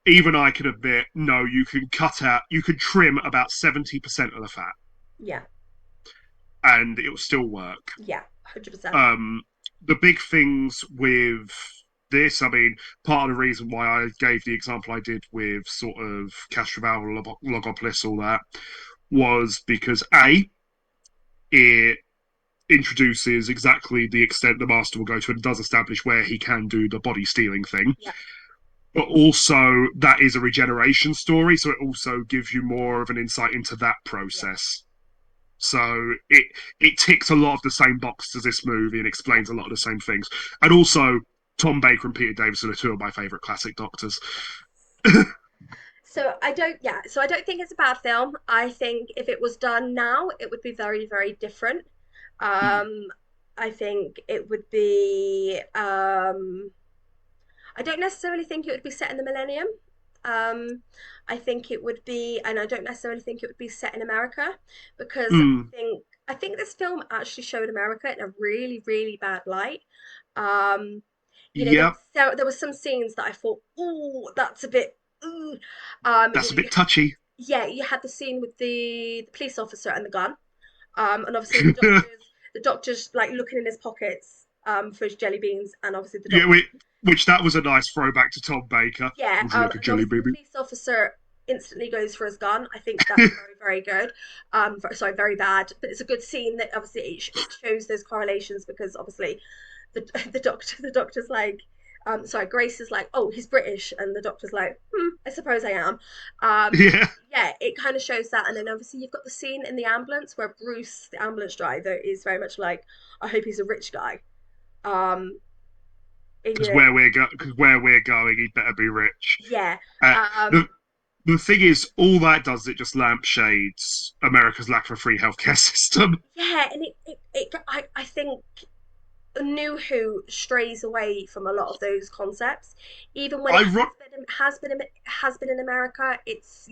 even I can admit, no, you can trim about 70% of the fat, yeah, and it will still work. yeah, 100%. Um, the big things with this, I mean, part of the reason why I gave the example I did with sort of Castroval, Logopolis, all that, was because A, it introduces exactly the extent the master will go to and does establish where he can do the body stealing thing. Yeah, But also, that is a regeneration story, so it also gives you more of an insight into that yeah, process. So it ticks a lot of the same boxes as this movie and yeah. explains a lot of the same things. And also, Tom Baker and Peter Davison are two of my favourite classic Doctors. So I don't think it's a bad film. I think if it was done now, it would be very, very different. Hmm. Um, I think it would be I don't necessarily think it would be set in the millennium. Um, I think it would be, and I don't necessarily think it would be set in America because Mm. I think this film actually showed America in a really, really bad light. Um, you know, Yep, there was some scenes that I thought, oh, that's a bit, ooh. that's a bit touchy. Yeah, you had the scene with the police officer and the gun, and obviously the doctor's like looking in his pockets, for his jelly beans, and obviously the Yeah, doctor. which that was a nice throwback to Tom Baker. Yeah, Would you like a and jelly obviously the baby? police officer instantly goes for his gun. I think that's very, very good. Sorry, very bad, but it's a good scene that obviously it shows those correlations because obviously the the doctor's like, sorry, Grace is like, oh, he's British, and the doctor's like, I suppose I am. Yeah, Yeah, it kind of shows that, and then obviously you've got the scene in the ambulance where Bruce, the ambulance driver, is very much like, I hope he's a rich guy. Um, and, because because where we're going, he'd better be rich. yeah, Uh, um, the the thing is, all that does it just lampshades America's lack of a free healthcare system. yeah, and I think New Who strays away from a lot of those concepts, even when it Iron- has been in America. It's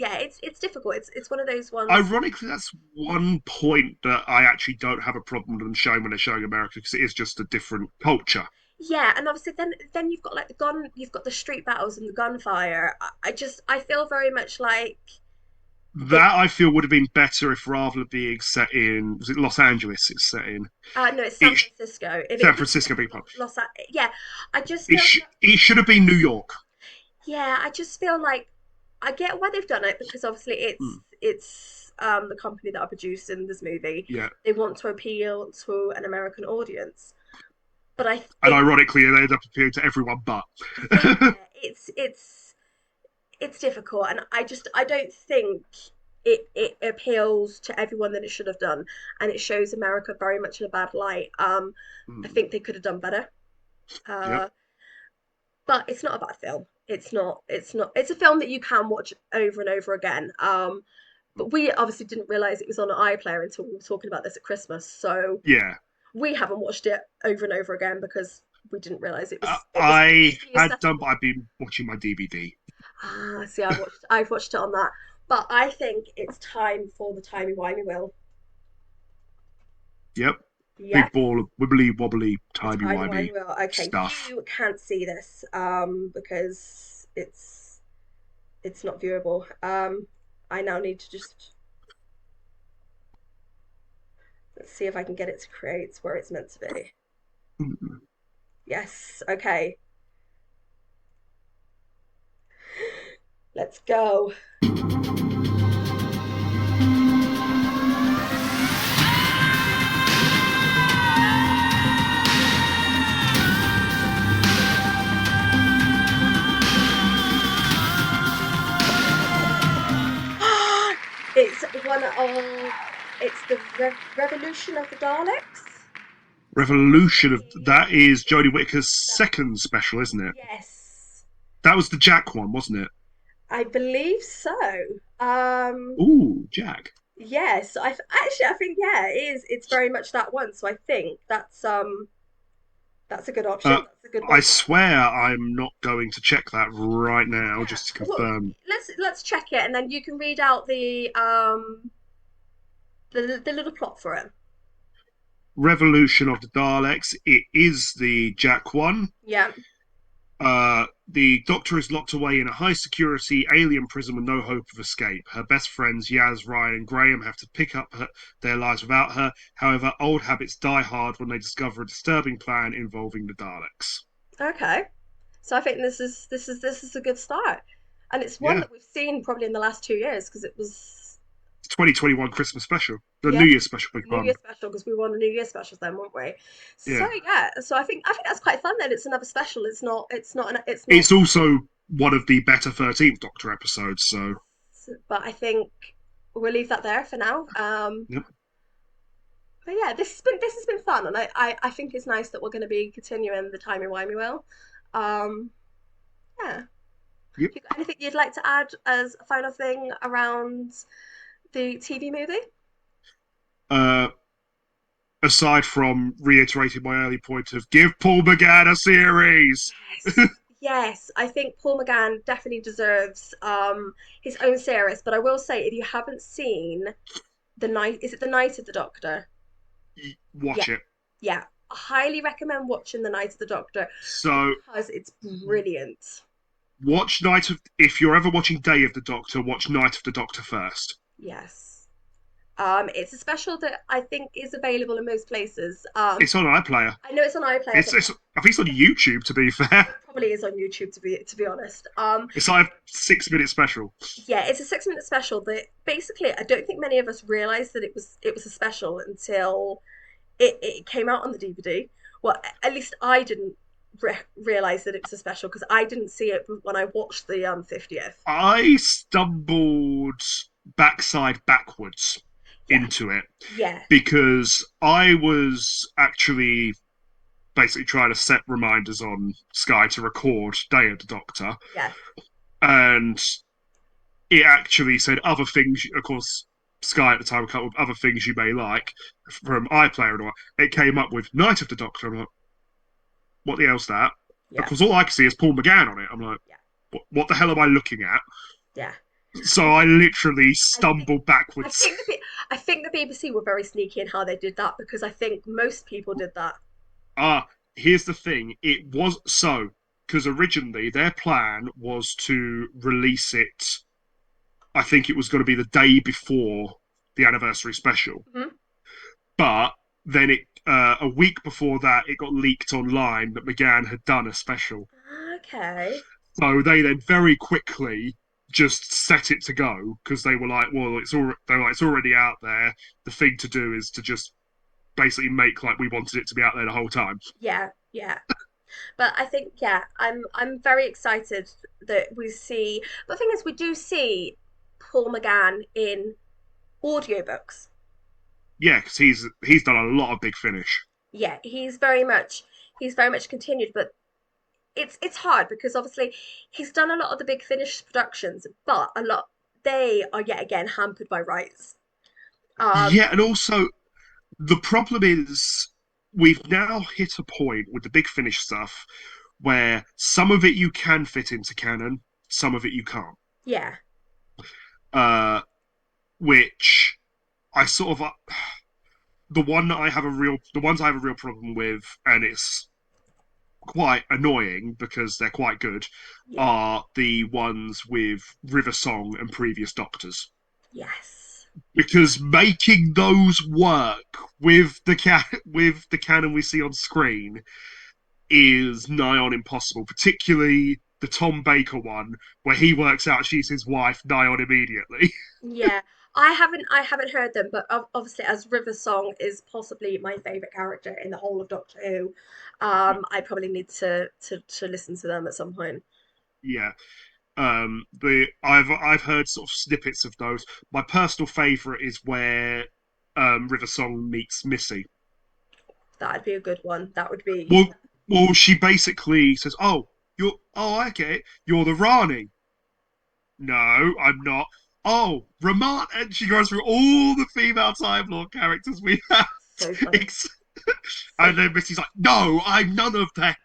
difficult. It's one of those ones. Ironically, that's one point that I actually don't have a problem with them showing when they're showing America because it is just a different culture. Yeah, and obviously then you've got like you've got the street battles and the gunfire. I feel very much like they That I feel would have been better if rather than being set in, was it Los Angeles? It's set in no, it's San it, Francisco. If San it was Francisco, big pardon. Yeah, I just feel It should have been New York. yeah, I just feel like I get why they've done it because obviously Mm, it's the company that are producing this movie. yeah, They want to appeal to an American audience. But I and think ironically, they end up appealing to everyone but. yeah, it's difficult and I don't think it appeals to everyone that it should have done and it shows America very much in a bad light. I Mm, think they could have done better. yep. Uh but it's not a bad film. It's a film that you can watch over and over again. But we obviously didn't realize it was on an iPlayer until we were talking about this at Christmas. So Yeah. we haven't watched it over and over again because we didn't realize it was I visually had done, but aesthetic. I've been watching my DVD. See, I've watched it on that. But I think it's time for the timey wimey will. Yep. Yes, Big ball of wibbly wobbly, the timey timey wimey wimey will. Okay, stuff. you can't see this because it's not viewable. I now need to just let's see if I can get it to create where it's meant to be. Mm. Yes, okay. Let's go. Oh, it's the Revolution of the Daleks. Tom Revolution of Cruise. that is Jodie Whittaker's That, second special, isn't it? yes, That was the Jack one, wasn't it? I believe so. Ooh, Jack. Yes, actually I think yeah, it is. It's very much that one. So I think that's a good option. Uh, That's a good I one to add. swear I'm not going to check that right now Yeah. just to Well, confirm. let's check it, and then you can read out the little plot for it. Revolution of the Daleks. It is the Jack one. Yeah. The Doctor is locked away in a high security alien prison with no hope of escape. Her best friends, Yaz, Ryan, and Graham, have to pick up their lives without her. However, old habits die hard when they discover a disturbing plan involving the Daleks. Okay. So I think this is a good start, and it's one Yeah, that we've seen probably in the last 2 years because it was 2021 Christmas special. The New yeah Year's special, big New pardon. Year special because we won a New Year specials then, weren't we? So Yeah. yeah, so I think that's quite fun. Then it's another special. It's not. It's also one of the better 13th Doctor episodes, so. But I think we'll leave that there for now. Yep. But yeah, this has been fun, and I think it's nice that we're going to be continuing the timey wimey wheel. Um, yeah. Yep. You got anything you'd like to add as a final thing around the TV movie? Uh, Aside from reiterating my early point of give Paul McGann a series. Yes. Yes, I think Paul McGann definitely deserves his own series. But I will say, if you haven't seen the night, is it the Night of the Doctor? Yeah, Watch it. yeah. I highly recommend watching the Night of the Doctor So because it's brilliant. watch Night of. If you're ever watching Day of the Doctor, watch Night of the Doctor first. Yes. It's a special that I think is available in most places. It's on iPlayer. I know it's on iPlayer, but I think it's on YouTube. To be fair, it probably is on YouTube to be honest. it's like a 6 minute special. Yeah, it's a 6 minute special that basically I don't think many of us realized that it was a special until it came out on the DVD. Well, at least I didn't realize that it was a special because I didn't see it when I watched the 50th. I stumbled backside backwards Yeah, into it yeah, because I was actually basically trying to set reminders on Sky to record Day of the Doctor, yeah, and it actually said other things. Of course, Sky at the time would come up with other things you may like from iPlayer and all. It came up with Night of the Doctor. I'm like, what the hell's that? yeah, Because all I can see is Paul McGann on it. I'm like, yeah, what the hell am I looking at? yeah. So And I literally I think stumbled I backwards. think I think the BBC were very sneaky in how they did that because I think most people did that. Here's the thing. It was so because originally their plan was to release it. I think it was going to be the day before the anniversary special, Hmm. but then a week before that it got leaked online that McGann had done a special. Okay. So they then very quickly just set it to go because they were like, well, it's already out there. The thing to do is to just basically make like we wanted it to be out there the whole time. Yeah, yeah. But I think yeah, I'm very excited that we see. But the thing is, we do see Paul McGann in audiobooks. Yeah, because he's done a lot of Big Finish. Yeah, he's very much continued, but it's hard because obviously he's done a lot of the Big Finish productions, but a lot they are yet again hampered by rights. Um, Yeah, and also the problem is we've now hit a point with the Big Finish stuff where some of it you can fit into canon, some of it you can't. yeah, Uh, which I sort of the ones I have a real problem with, and it's quite annoying because they're quite good, yeah, are the ones with River Song and previous Doctors. yes, Because making those work with the canon we see on screen is nigh on impossible. Particularly the Tom Baker one, where he works out she's his wife nigh on immediately. yeah. I haven't heard them, but obviously, as River Song is possibly my favorite character in the whole of Doctor Who, I probably need to listen to them at some point. Yeah, The I've heard sort of snippets of those. My personal favourite is where River Song meets Missy. That'd be a good one. That would be. Well, well, she basically says, "Oh, I get it. You're the Rani." No, I'm not. Oh, Ramat, and she goes through all the female Time Lord characters we have. So funny. So And then funny. Missy's like, "No, I'm none of them."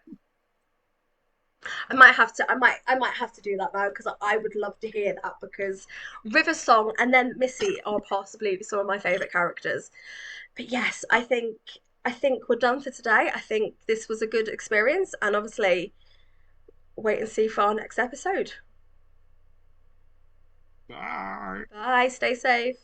I might have to. I might have to do that now because I would love to hear that because River Song and then Missy are possibly some of my favourite characters. But yes, I think we're done for today. I think this was a good experience, and obviously wait and see for our next episode. Bye. Bye. Stay safe.